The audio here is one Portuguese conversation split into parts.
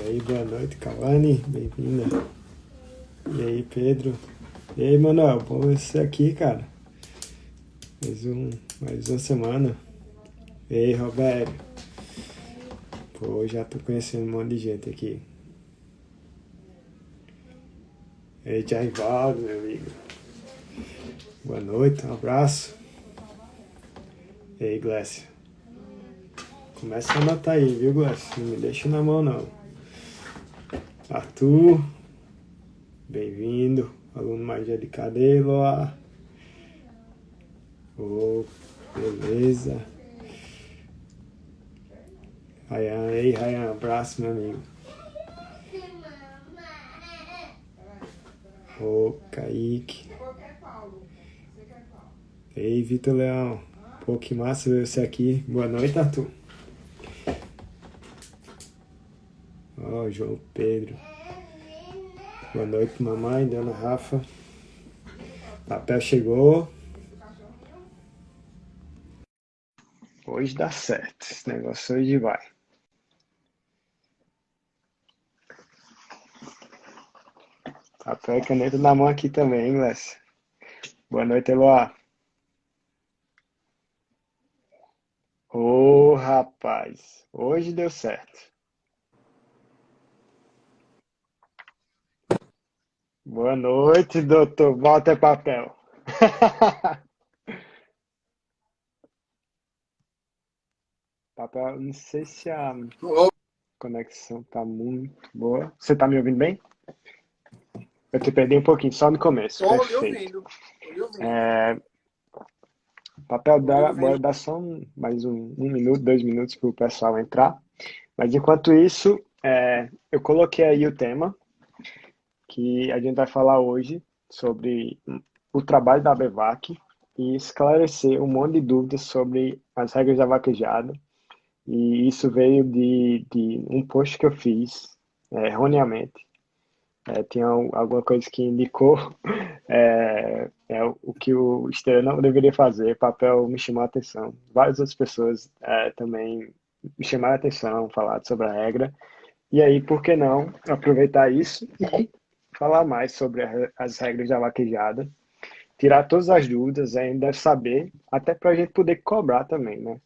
aí, boa noite, Cauane, bem-vinda. E aí, Pedro. E aí, Manuel, bom você aqui, cara. Mais uma semana. E aí, Roberto. Pô, já tô conhecendo um monte de gente aqui. E aí, Jaivaldo, meu amigo. Boa noite, um abraço. E aí, Glécia. Começa a anotar aí, viu, Glécia? Não me deixa na mão, não. Arthur, bem-vindo. Aluno mais dedicado aí, Eloá. Ô, beleza. Rayan, ei, Rayan, abraço, meu amigo. Ô, Kaique. Ei, Vitor Leão. Pô, que massa ver você aqui. Boa noite, Arthur. Ó, João Pedro. Boa noite, mamãe, dona Rafa. Papel chegou. Hoje dá certo. Esse negócio hoje vai. Papel e caneta na mão aqui também, hein, Lécio? Boa noite, Eloá. Ô, rapaz. Hoje deu certo. Boa noite, doutor Walter Papel. Papel, não sei se a conexão tá muito boa. Você tá me ouvindo bem? Eu te perdi um pouquinho, só no começo. Tô lhe Perfeito. ouvindo. Tô lhe ouvindo. Papel Tô lhe dá, ouvindo. dá só mais um minuto, 2 minutos para o pessoal entrar. Mas enquanto isso, eu coloquei aí o tema que a gente vai falar hoje sobre o trabalho da BEVAC e esclarecer um monte de dúvidas sobre as regras da vaquejada. E isso veio de um post que eu fiz erroneamente. Tinha alguma coisa que indicou o que o esteira não deveria fazer. O papel me chamou a atenção. Várias outras pessoas também me chamaram a atenção, falaram sobre a regra. E aí, por que não aproveitar isso e falar mais sobre as regras da vaquejada? Tirar todas as dúvidas, a gente deve saber, até para a gente poder cobrar também, né?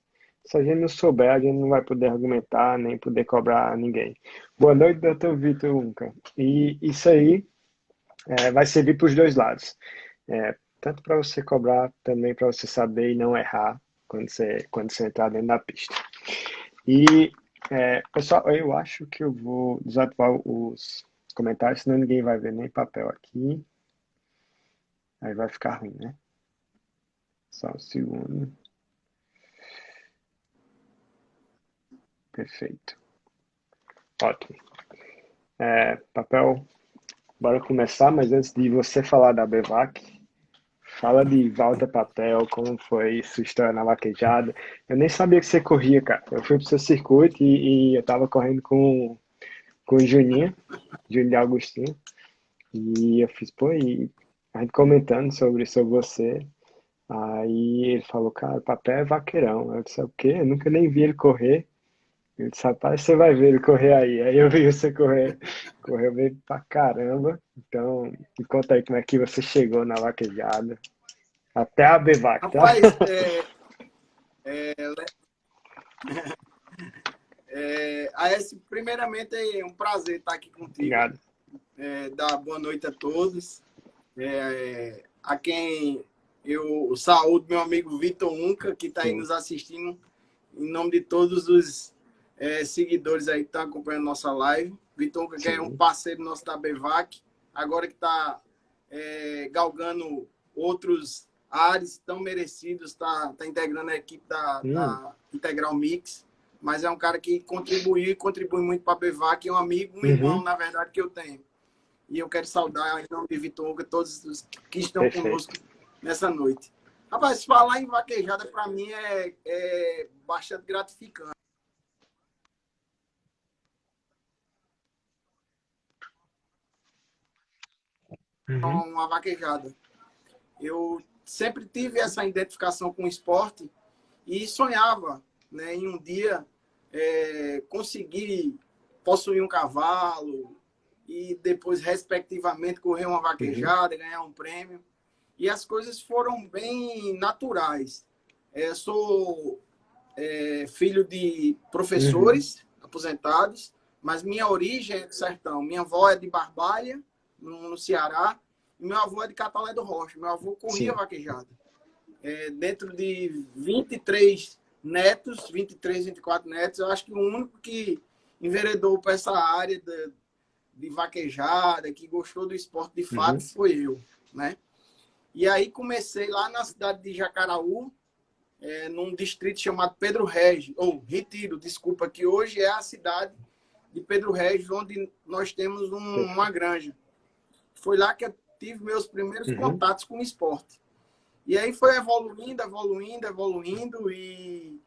Se a gente não souber, a gente não vai poder argumentar, nem poder cobrar ninguém. Boa noite, doutor Vitor Unca. E isso aí vai servir para os dois lados. Tanto para você cobrar, também para você saber e não errar quando você entrar dentro da pista. E, pessoal, eu acho que eu vou desativar os comentários, senão ninguém vai ver nem papel aqui. Aí vai ficar ruim, né? Só um segundo. Perfeito. Ótimo. Papel, bora começar, mas antes de você falar da BEVAC, fala de Walter Papel, como foi sua história na vaquejada. Eu nem sabia que você corria, cara. Eu fui pro seu circuito e eu tava correndo com o Juninho de Agostinho, e eu fiz, pô, e a gente comentando sobre você. Aí ele falou, cara, o Papel é vaqueirão. Eu disse, o quê? Eu nunca nem vi ele correr. Eu disse, rapaz, você vai ver ele correr aí. Aí eu vi você correr, correu bem pra caramba. Então, me conta aí como é que você chegou na vaquejada. Até a Bevac, tá? Rapaz, AS, primeiramente é um prazer estar aqui contigo. Obrigado. Dar boa noite a todos. A quem eu saúdo, meu amigo Vitor Unca, que está aí Sim. nos assistindo, em nome de todos os seguidores aí que estão acompanhando nossa live. Vitor Unca, que é um parceiro nosso da BEVAC, agora que está galgando outros ares tão merecidos, está integrando a equipe da Integral Mix, mas é um cara que contribuiu e contribui muito para a BEVAC, é um amigo, um irmão, na verdade, que eu tenho. E eu quero saudar, em nome de Vitor Hugo, todos os que estão conosco nessa noite. Rapaz, falar em vaquejada, para mim, é bastante gratificante. Uma vaquejada. Eu sempre tive essa identificação com o esporte e sonhava, né, em um dia conseguir possuir um cavalo e depois, respectivamente, correr uma vaquejada, ganhar um prêmio. E as coisas foram bem naturais. Sou filho de professores aposentados, mas minha origem é do sertão. Minha avó é de Barbalha, no Ceará, e meu avô é de Catalé do Rocha. Meu avô corria vaquejada. Dentro de 23 netos, 23, 24 netos, eu acho que o único que enveredou para essa área de vaquejada, que gostou do esporte de fato, foi eu, né? E aí comecei lá na cidade de Jacaraú, num distrito chamado Pedro Regis, ou Retiro, desculpa, que hoje é a cidade de Pedro Regis, onde nós temos uma granja. Foi lá que eu tive meus primeiros contatos com o esporte. E aí foi evoluindo, e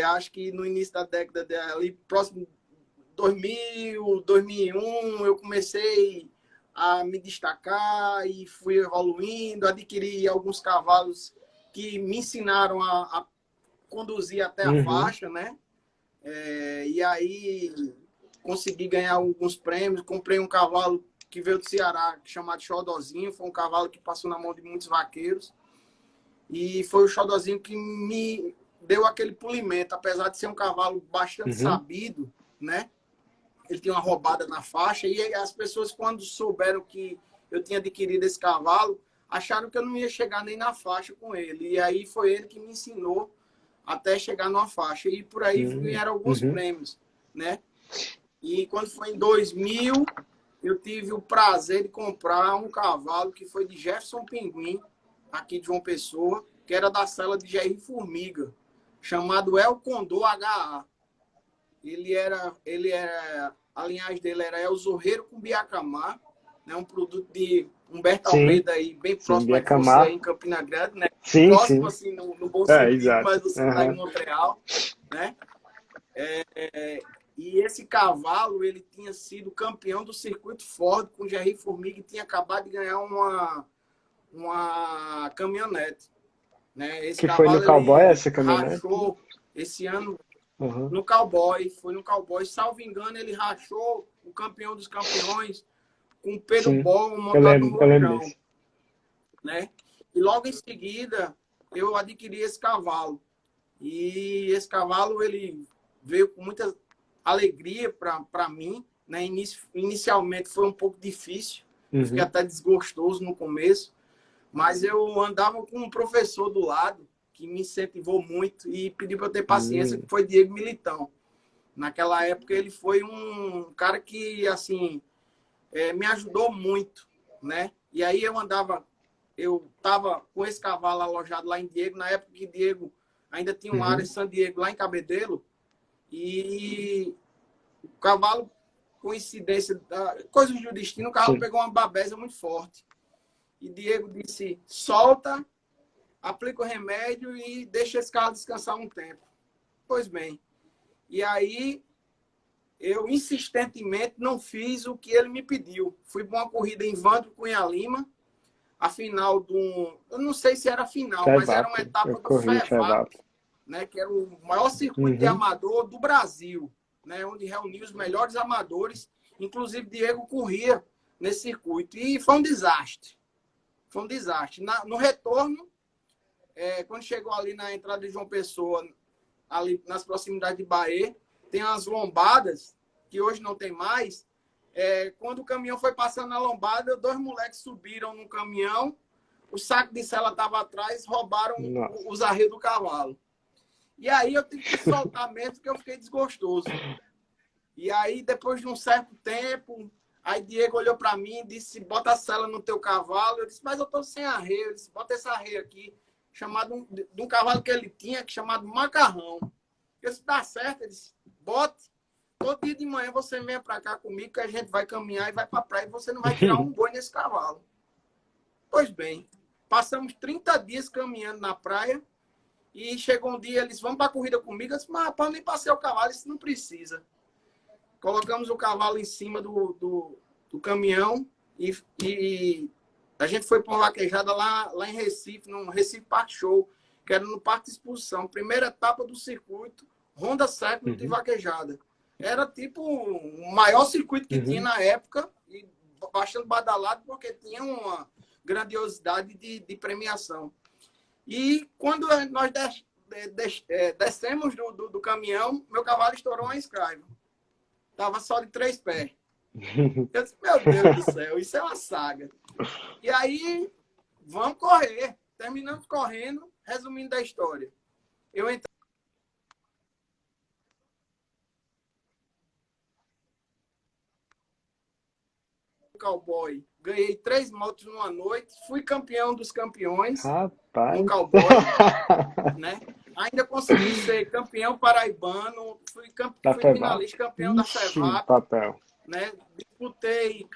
acho que no início da década, ali próximo 2000, 2001, eu comecei a me destacar e fui evoluindo, adquiri alguns cavalos que me ensinaram a conduzir até a faixa, né? E aí consegui ganhar alguns prêmios, comprei um cavalo que veio do Ceará, chamado Xodozinho, foi um cavalo que passou na mão de muitos vaqueiros, e foi o Xodozinho que me deu aquele polimento, apesar de ser um cavalo bastante sabido, né? Ele tinha uma roubada na faixa, e as pessoas, quando souberam que eu tinha adquirido esse cavalo, acharam que eu não ia chegar nem na faixa com ele. E aí foi ele que me ensinou até chegar numa faixa. E por aí vieram alguns prêmios, né? E quando foi em 2000, eu tive o prazer de comprar um cavalo que foi de Jefferson Pinguim, aqui de João Pessoa, que era da cela de Jair Formiga, chamado El Condor HA. A linhagem dele era El Zorreiro com Biacamar, né? Um produto de Humberto Almeida, aí, bem próximo de você, aí em Campina Grande, né? Próximo, assim, no bom sentido, mas você está em Montreal, né? E esse cavalo, ele tinha sido campeão do circuito Ford com Jair Formiga e tinha acabado de ganhar uma caminhonete, né? Esse que cavalo, foi no Cowboy, essa caminhonete? Rachou esse ano no Cowboy, foi no Cowboy, salvo engano, ele rachou o campeão dos campeões com o Pedro Bol montado no Rojão, né? E logo em seguida eu adquiri esse cavalo. E esse cavalo, ele veio com muita alegria para mim, né? Inicialmente foi um pouco difícil, eu fiquei até desgostoso no começo, mas eu andava com um professor do lado que me incentivou muito e pediu para eu ter paciência, que foi Diego Militão. Naquela época ele foi um cara que, assim, me ajudou muito, né? E aí eu estava com esse cavalo alojado lá em Diego, na época que Diego ainda tinha uma área em San Diego, lá em Cabedelo, e o cavalo, coincidência, coisas do destino, o cavalo pegou uma babesa muito forte. E Diego disse, solta, aplica o remédio e deixa esse cavalo descansar um tempo. Pois bem, e aí eu insistentemente não fiz o que ele me pediu. Fui para uma corrida em Vandro Cunha Lima, a final eu não sei se era a final, mas era uma etapa do FEVAP, né, que era o maior circuito de amador do Brasil, né, onde reunia os melhores amadores, inclusive Diego corria nesse circuito. E foi um desastre. Foi um desastre. No retorno, quando chegou ali na entrada de João Pessoa, ali nas proximidades de Bahia, tem umas lombadas, que hoje não tem mais. Quando o caminhão foi passando na lombada, 2 moleques subiram no caminhão, o saco de sela estava atrás, roubaram os arreios do cavalo. E aí eu tive que soltar mesmo, porque eu fiquei desgostoso. E aí, depois de um certo tempo, aí Diego olhou para mim e disse, bota a sela no teu cavalo. Eu disse, mas eu estou sem arreio. Ele disse, bota esse arreio aqui, chamado de um cavalo que ele tinha, chamado Macarrão. Eu disse, dá certo. Ele disse, bote. Todo dia de manhã você vem para cá comigo, que a gente vai caminhar e vai para a praia, e você não vai tirar um boi nesse cavalo. Pois bem, passamos 30 dias caminhando na praia, e chegou um dia, eles vão para a corrida comigo. Eu disse, mas rapaz, nem passei o cavalo, isso não precisa. Colocamos o cavalo em cima do caminhão e a gente foi para uma vaquejada lá em Recife, no Recife Park Show, que era no Parque de Exposição. Primeira etapa do circuito, Ronda Século de vaquejada. era tipo o maior circuito que tinha Uhum. na época e bastante badalado porque tinha uma grandiosidade de premiação. E quando nós descemos do caminhão, meu cavalo estourou uma escrava. Tava só de 3 pés. Eu disse, meu Deus do céu, isso é uma saga. E aí, vamos correr. Terminamos correndo, resumindo a história. Eu entrei no cowboy, ganhei 3 motos numa noite, fui campeão dos campeões no Rapaz. cowboy, né? Ainda consegui ser campeão paraibano, Da fui FEVAP? finalista, campeão da Ixi, FEVAP, papel. né? Disputei,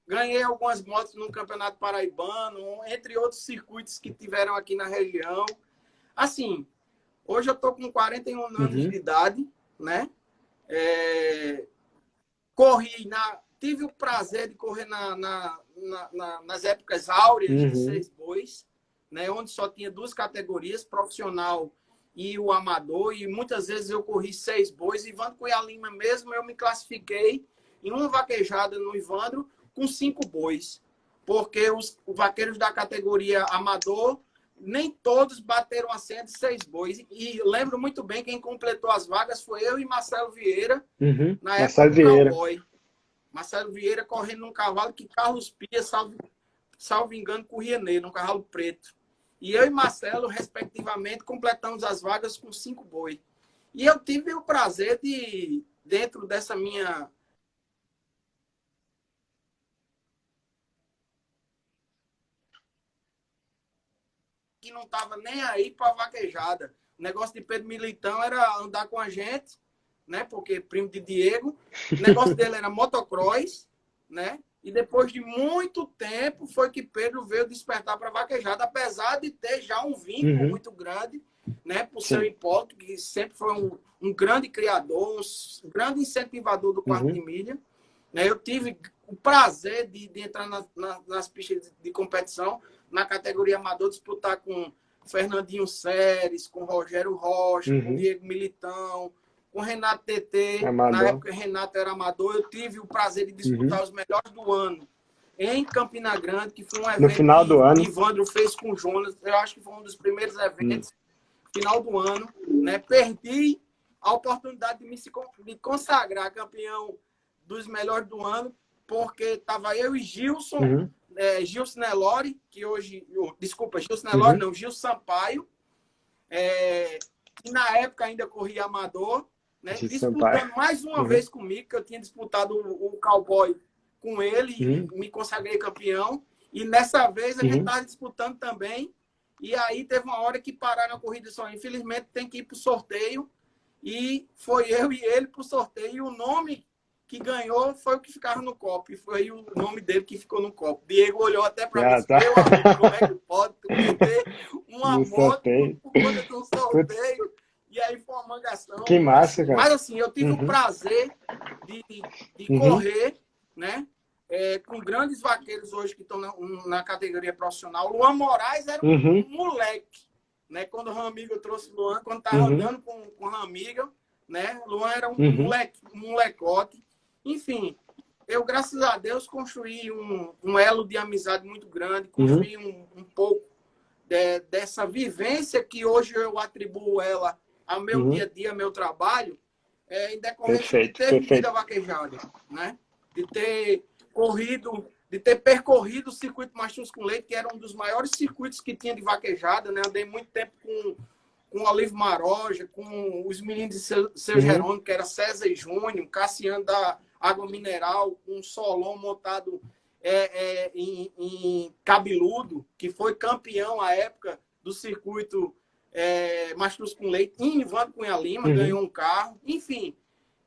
ganhei algumas motos no Campeonato Paraibano, entre outros circuitos que tiveram aqui na região. Assim, hoje eu estou com 41 anos Uhum. de idade, né? Corri tive o prazer de correr nas épocas áureas de Uhum. 6 bois, né? Onde só tinha 2 categorias, profissional e o amador, e muitas vezes eu corri 6 bois. Ivandro Cunha Lima mesmo, eu me classifiquei em uma vaquejada no Ivandro com 5 bois, porque os vaqueiros da categoria amador, nem todos bateram a senha de 6 bois. E lembro muito bem, quem completou as vagas foi eu e Marcelo Vieira, Uhum. na época Marcelo do Vieira. cowboy. Marcelo Vieira correndo num cavalo que Carlos Pia, salvo engano, corria nele, num cavalo preto. E eu e Marcelo, respectivamente, completamos as vagas com 5 boi. E eu tive o prazer de, dentro dessa minha... que não estava nem aí para vaquejada. O negócio de Pedro Militão era andar com a gente, né? Porque primo de Diego. O negócio dele era motocross, né? E depois de muito tempo foi que Pedro veio despertar para a vaquejada, apesar de ter já um vínculo Uhum. muito grande, né? Por seu Sim. Hipólito, que sempre foi um grande criador, um grande incentivador do quarto de Uhum. milha. Né? Eu tive o prazer de entrar nas pistas de competição, na categoria amador, disputar com Fernandinho Seres, com Rogério Rocha, com Uhum. Diego Militão, com Renato TT. Na Amador. época, Renato era amador. Eu tive o prazer de Uhum. disputar os melhores do ano em Campina Grande, que foi um No evento final do que ano. Ivandro fez com o Jonas. Eu acho que foi um dos primeiros Uhum. eventos, final do ano. Né? Perdi a oportunidade de consagrar campeão dos melhores do ano, porque estava eu e Gilson, Uhum. Gilson Nelore, que hoje... Desculpa, Gilson Nelore Uhum. não, Gilson Sampaio, que na época ainda corria amador, né? De Sampaio. Disputando mais uma Uhum. vez comigo, que eu tinha disputado o cowboy com ele Uhum. e me consagrei campeão. E nessa vez a gente Uhum. estava disputando também. E aí teve uma hora que pararam a corrida só. Infelizmente tem que ir para o sorteio. E foi eu e ele para o sorteio. E o nome que ganhou foi o que ficava no copo. E foi o nome dele que ficou no copo. Diego olhou até para mim e Ah, disse, tá. meu amigo, como é que pode tu perder uma No moto sorteio. por conta de um Putz, sorteio? E aí foi uma mangação. que massa, cara. Mas assim, eu tive o Uhum. prazer de Uhum. correr, né? Com grandes vaqueiros hoje que estão na categoria profissional. Luan Moraes era um Uhum. moleque, né? Quando o Ramiga trouxe o Luan, quando estava Uhum. andando com o Ramiga, né? Luan era um Uhum. molecote. Enfim, eu, graças a Deus, construí um elo de amizade muito grande, Uhum. construí um pouco dessa vivência que hoje eu atribuo ela ao meu dia Uhum. a dia, ao meu trabalho, em decorrência de Perfeito, ter vivido a perfeito. vaquejada, né? De ter percorrido o circuito Machus com Leite, que era um dos maiores circuitos que tinha de vaquejada, né? Andei muito tempo com o Olivo Maroja, com os meninos de Seu Uhum. Jerônimo, que era César e Júnior, Cassiano da Água Mineral, um Solon montado em Cabeludo, que foi campeão à época do circuito Machus com Leite, em Ivandro Cunha Lima, Uhum. ganhou um carro. Enfim,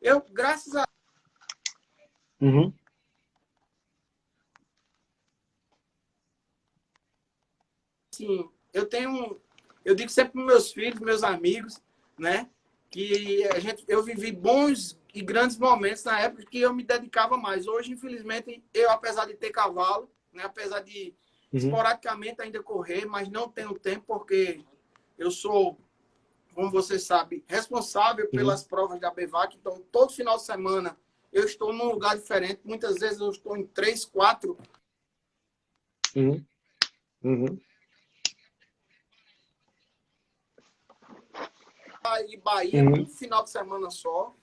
eu, graças a Uhum. assim, eu digo sempre para meus filhos, meus amigos, né, que eu vivi bons e grandes momentos na época que eu me dedicava mais. Hoje, infelizmente, eu, apesar de ter cavalo, né, apesar de Uhum. esporadicamente ainda correr, mas não tenho tempo porque eu sou como você sabe, responsável Uhum. pelas provas da BEVAC. Então, todo final de semana eu estou num lugar diferente. Muitas vezes eu estou em 3, 4. Uhum. Uhum. E Bahia num Uhum. final de semana só.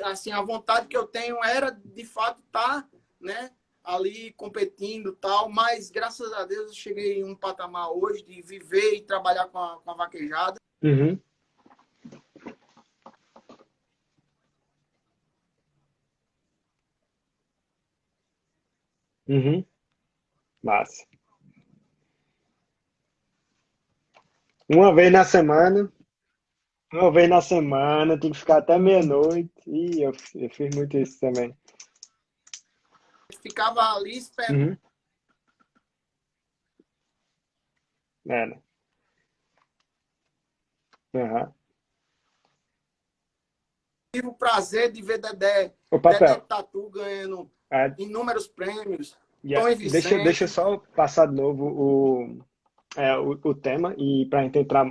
Assim, a vontade que eu tenho era, de fato, estar, né, ali competindo e tal, mas graças a Deus eu cheguei em um patamar hoje de viver e trabalhar com a vaquejada. Uhum. Uhum. Massa. Uma vez na semana, uma vez na semana, tem que ficar até meia-noite. E eu fiz muito isso também. Ficava ali esperando Uhum. É, né? Aham. tive o prazer de ver O Dedé papel. Tatu ganhando É, inúmeros prêmios, Tom yeah. e Deixa eu Vicente. só passar de novo o tema e para a gente entrar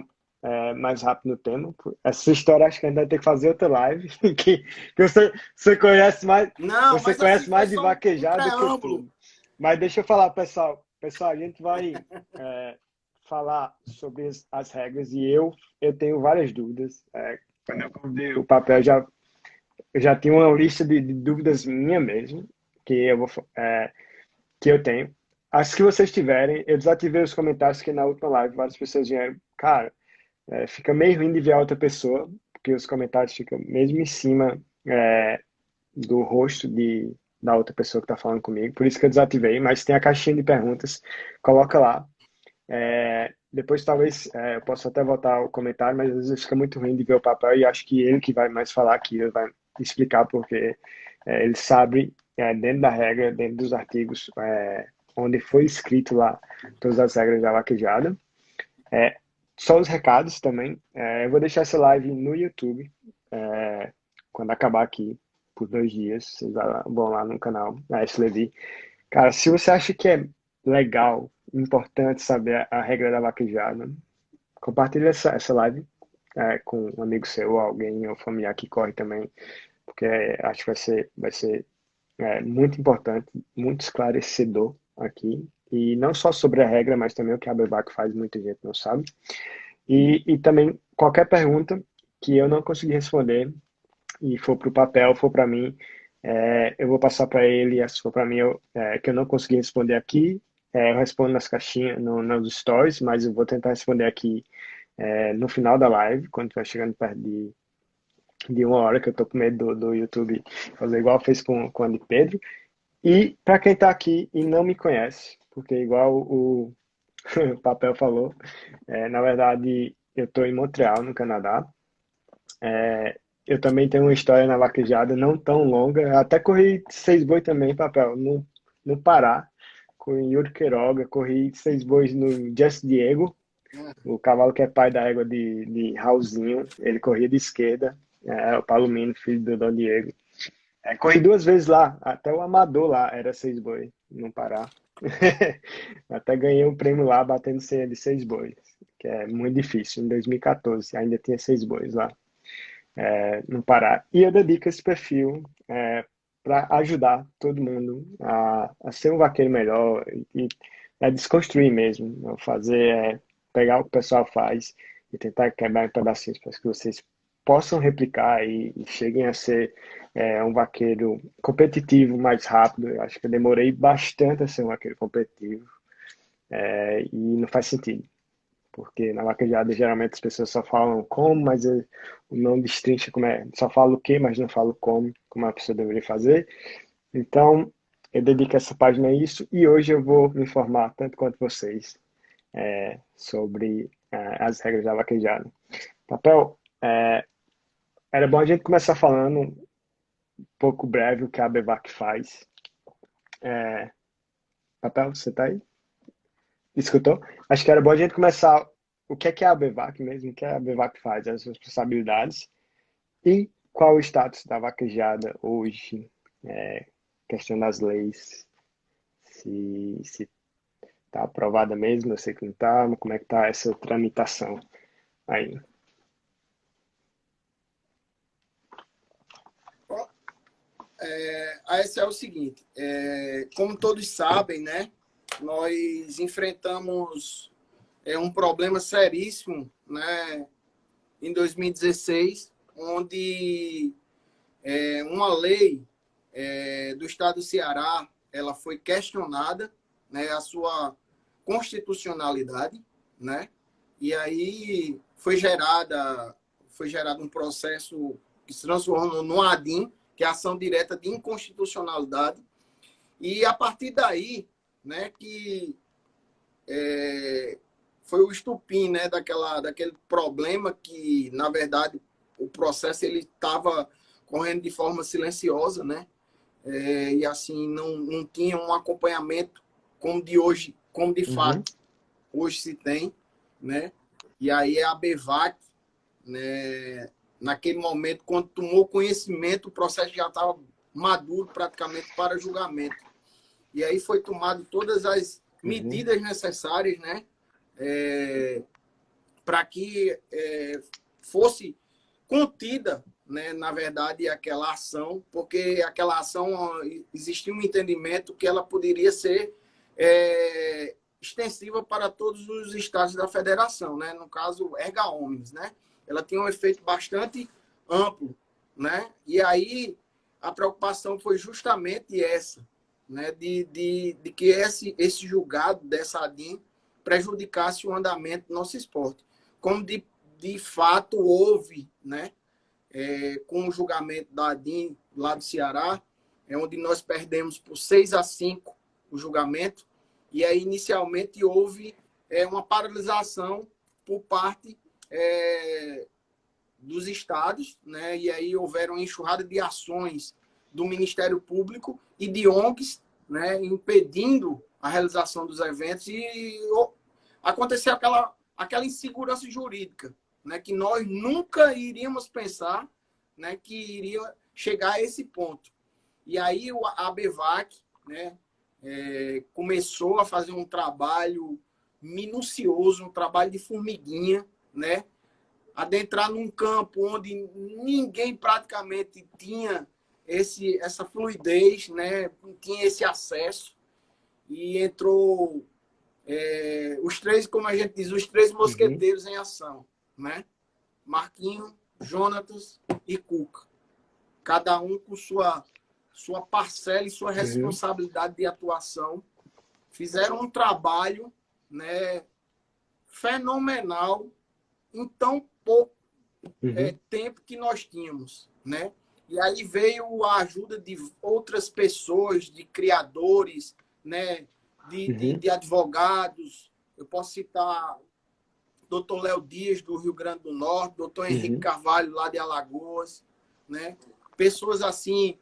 mais rápido no tema. Essa história acho que ainda vai ter que fazer outra live, que você conhece mais, Não, você mas assim, conhece foi mais de só um vaquejada do que preâmbulo. tudo. Mas deixa eu falar, pessoal. Pessoal, a gente vai falar sobre as regras e eu tenho várias dúvidas. Quando eu vi o papel, eu já tinha uma lista de dúvidas minha mesmo, que eu vou, que eu tenho. As que vocês tiverem, eu desativei os comentários que na última live várias pessoas vieram. Cara, fica meio ruim de ver a outra pessoa, porque os comentários ficam mesmo em cima do rosto da outra pessoa que está falando comigo. Por isso que eu desativei, mas tem a caixinha de perguntas, coloca lá. Depois talvez eu possa até voltar o comentário, mas às vezes fica muito ruim de ver o papel e acho que ele que vai mais falar aqui, ele vai explicar porque ele sabe, dentro da regra, dentro dos artigos, onde foi escrito lá todas as regras da vaquejada. É, Só os recados também. Eu vou deixar essa live no YouTube, quando acabar aqui, por 2 dias. Vocês vão lá no canal, a S. Levi. Cara, se você acha que é legal, importante saber a regra da vaquejada, compartilha essa live com um amigo seu, alguém ou familiar que corre também, porque acho que vai ser muito importante, muito esclarecedor aqui. E não só sobre a regra, mas também o que a Bebac faz, muita gente não sabe. E também qualquer pergunta que eu não conseguir responder e for para o papel, for para mim, eu vou passar para ele. Se for para mim, que eu não consegui responder aqui, eu respondo nas caixinhas, nos stories, mas eu vou tentar responder aqui no final da live, quando estiver chegando perto de 1 hora, que eu tô com medo do YouTube fazer igual fez com a de Pedro. E para quem está aqui e não me conhece, porque igual o Papel falou, na verdade eu estou em Montreal, no Canadá. Eu também tenho uma história na vaquejada não tão longa. Até corri 6 boi também, Papel, no Pará, com o Yuri Queiroga. Corri 6 bois no Just Diego, o cavalo que é pai da égua de Raulzinho. Ele corria de esquerda, o Palomino, filho do Dom Diego. Corri 2 vezes lá, até o amador lá era 6 boi, no Pará. Até ganhei um prêmio lá batendo senha de 6 bois, que é muito difícil. Em 2014 ainda tinha 6 bois lá, no Pará. E eu dedico esse perfil para ajudar todo mundo a ser um vaqueiro melhor e desconstruir mesmo, pegar o que o pessoal faz e tentar quebrar em pedacinhos para que vocês possam replicar e cheguem a ser um vaqueiro competitivo mais rápido. Eu acho que eu demorei bastante a ser um vaqueiro competitivo, e não faz sentido. Porque na vaquejada geralmente as pessoas só falam como, mas não destrincha como é. Só fala o que, mas não fala o como a pessoa deveria fazer. Então, eu dedico essa página a isso e hoje eu vou me informar, tanto quanto vocês, sobre as regras da vaquejada. Papel, era bom a gente começar falando um pouco breve o que a Bevac faz. Papel, você tá aí? Escutou? Acho que era bom a gente começar o que é a Bevac mesmo, o que a Bevac faz, as responsabilidades. E qual o status da vaquejada hoje? Questão das leis, se está aprovada mesmo, eu sei que não está, mas como é que está essa tramitação aí? esse é o seguinte, como todos sabem, né, nós enfrentamos um problema seríssimo, né, em 2016, onde uma lei do estado do Ceará, ela foi questionada, né, a sua constitucionalidade, né, e aí foi gerado um processo que se transformou no ADIM, que é a ação direta de inconstitucionalidade, e a partir daí, né, que foi o estupim, né, daquele problema que, na verdade, o processo ele estava correndo de forma silenciosa, né, e assim não tinha um acompanhamento como de hoje, como de fato hoje se tem, né, e aí a BEVAC, né, naquele momento, quando tomou conhecimento, o processo já estava maduro praticamente para julgamento. E aí foi tomado todas as medidas necessárias, né, para que fosse contida, né, na verdade, aquela ação, porque aquela ação existia um entendimento que ela poderia ser extensiva para todos os estados da federação, né, no caso, erga omnes, né, ela tinha um efeito bastante amplo, né, e aí a preocupação foi justamente essa, né, de que esse julgado dessa ADIM prejudicasse o andamento do nosso esporte. Como de fato houve, né, com o julgamento da ADIM lá do Ceará, onde nós perdemos por 6-5 o julgamento, e aí inicialmente houve uma paralisação por parte dos estados, né, e aí houveram enxurrada de ações do Ministério Público e de ONGs, né, impedindo a realização dos eventos, e aconteceu aquela insegurança jurídica, né, que nós nunca iríamos pensar, né, que iria chegar a esse ponto. E aí a BEVAC, né, começou a fazer um trabalho minucioso, um trabalho de formiguinha, né, adentrar num campo onde ninguém praticamente tinha essa fluidez, né, tinha esse acesso, e entrou os três, como a gente diz, os três mosqueteiros em ação, né? Marquinho, Jonatas e Cuca. Cada um com sua parcela e sua responsabilidade de atuação. Fizeram um trabalho, né, fenomenal em tão pouco tempo que nós tínhamos, né? E aí veio a ajuda de outras pessoas, de criadores, né, de advogados. Eu posso citar Dr. Léo Dias, do Rio Grande do Norte, Dr. Henrique Carvalho, lá de Alagoas, né? Pessoas assim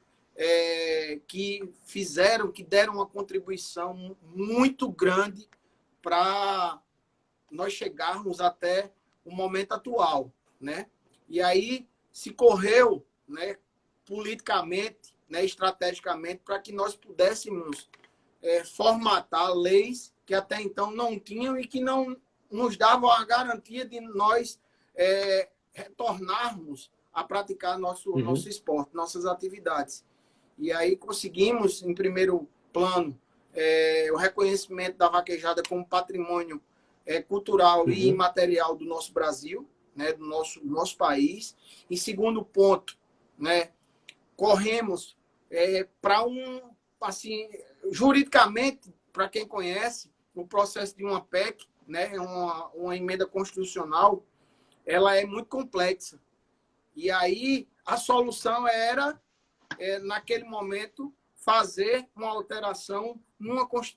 que deram uma contribuição muito grande para nós chegarmos até o momento atual, né? E aí se correu, né, politicamente, né, estrategicamente, para que nós pudéssemos formatar leis que até então não tinham e que não nos davam a garantia de nós retornarmos a praticar nosso esporte, nossas atividades. E aí conseguimos, em primeiro plano, o reconhecimento da vaquejada como patrimônio cultural e imaterial do nosso Brasil, né, do nosso país. Em segundo ponto, né, corremos para assim, juridicamente, para quem conhece, o processo de uma PEC, né, uma emenda constitucional, ela é muito complexa. E aí a solução era, naquele momento, fazer uma alteração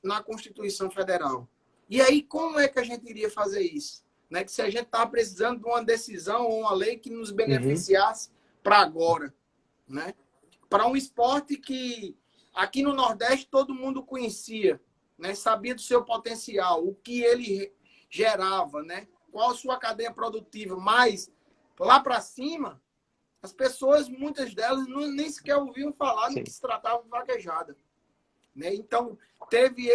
na Constituição Federal. E aí, como é que a gente iria fazer isso? Né? Que se a gente estava precisando de uma decisão ou uma lei que nos beneficiasse para agora. Né? Para um esporte que aqui no Nordeste todo mundo conhecia, né? Sabia do seu potencial, o que ele gerava, né? Qual a sua cadeia produtiva. Mas lá para cima, as pessoas, muitas delas, nem sequer ouviam falar no que se tratava de vaquejada. Né? Então, teve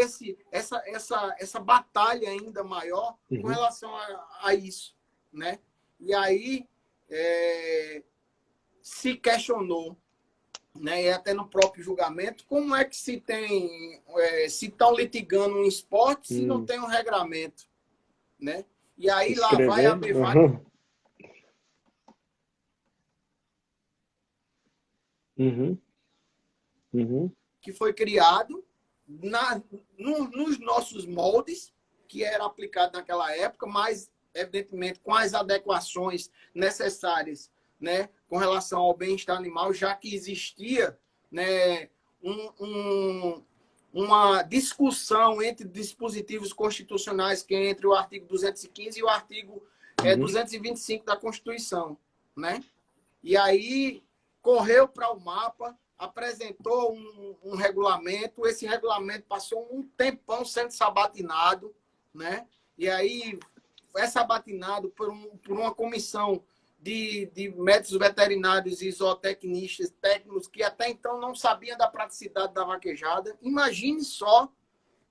essa batalha ainda maior com relação a isso. Né? E aí se questionou, né, e até no próprio julgamento, como é que se tem, se estão litigando um esporte se não tem um regramento, né? E aí lá vai a Escrever? BVAC, Uhum. Uhum. que foi criado nos nossos moldes, que era aplicado naquela época, mas, evidentemente, com as adequações necessárias, né, com relação ao bem-estar animal, já que existia, né, uma discussão entre dispositivos constitucionais, que é entre o artigo 215 e o artigo 225 da Constituição, né? E aí correu para o mapa, apresentou um regulamento, esse regulamento passou um tempão sendo sabatinado, né? E aí é sabatinado por uma comissão de médicos veterinários e zootecnistas técnicos que até então não sabiam da praticidade da vaquejada. Imagine só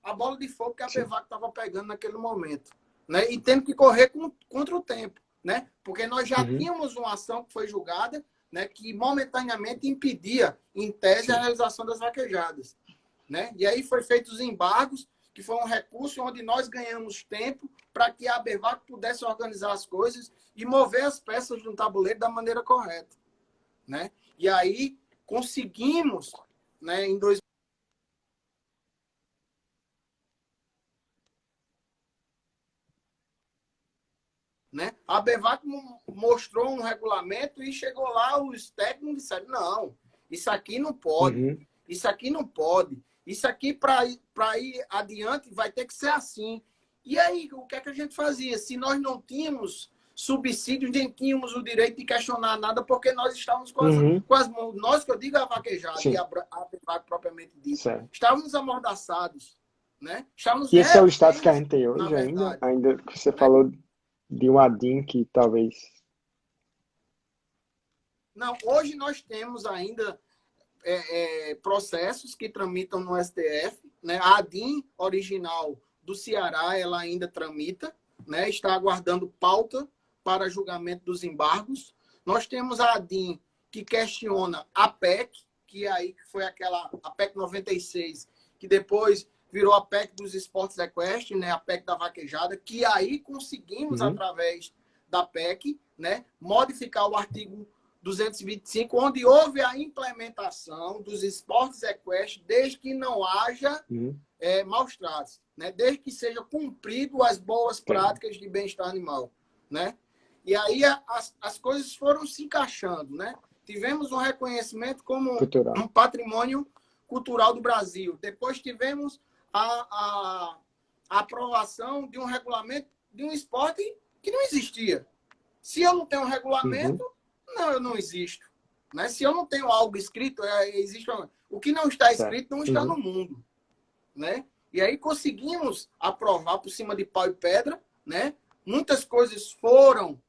a bola de fogo que a BVAC estava pegando naquele momento, né? E tendo que correr contra o tempo, né? Porque nós já tínhamos uma ação que foi julgada, né, que momentaneamente impedia, em tese, a realização das vaquejadas, né? E aí foi feitos os embargos, que foi um recurso onde nós ganhamos tempo para que a BVAC pudesse organizar as coisas e mover as peças de um tabuleiro da maneira correta, né? E aí conseguimos, né, em 2000, né? A BVAC mostrou um regulamento e chegou lá, os técnicos disseram, não, isso aqui não pode, isso aqui não pode, isso aqui para ir adiante vai ter que ser assim. E aí, o que é que a gente fazia? Se nós não tínhamos subsídios, nem tínhamos o direito de questionar nada, porque nós estávamos com as mãos, nós que eu digo a vaquejada e a BVAC propriamente dita, estávamos amordaçados, né? Estávamos E esse é o status reféns, que a gente tem na hoje ainda? verdade. Ainda que você falou de um ADIM que talvez... Não, hoje nós temos ainda processos que tramitam no STF, né? A ADIM original do Ceará, ela ainda tramita, né? Está aguardando pauta para julgamento dos embargos. Nós temos a ADIM que questiona a PEC, que aí foi aquela a PEC 96, que depois virou a PEC dos esportes equestres, né? A PEC da vaquejada, que aí conseguimos, através da PEC, né, modificar o artigo 225, onde houve a implementação dos esportes equestres, desde que não haja maus tratos, né? Desde que seja cumprido as boas práticas de bem-estar animal, né? E aí as coisas foram se encaixando, né? Tivemos um reconhecimento como um patrimônio cultural do Brasil. Depois tivemos a aprovação de um regulamento de um esporte que não existia. Se eu não tenho um regulamento, não, eu não existo. Né? Se eu não tenho algo escrito, existe o que não está escrito não está no mundo. Né? E aí conseguimos aprovar por cima de pau e pedra. Né? Muitas coisas foram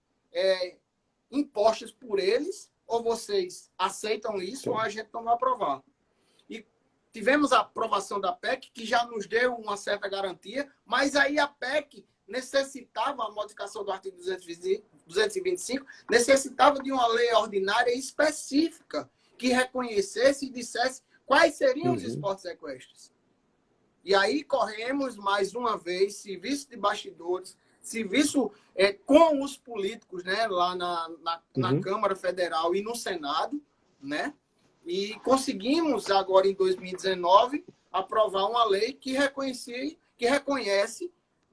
impostas por eles, ou vocês aceitam isso, ou a gente não vai aprovar. E tivemos a aprovação da PEC, que já nos deu uma certa garantia, mas aí a PEC necessitava, a modificação do artigo 225, necessitava de uma lei ordinária específica que reconhecesse e dissesse quais seriam os esportes equestres. E aí corremos mais uma vez, serviço de bastidores, serviço com os políticos, né, lá na Câmara Federal e no Senado, né? E conseguimos agora em 2019 aprovar uma lei que reconhece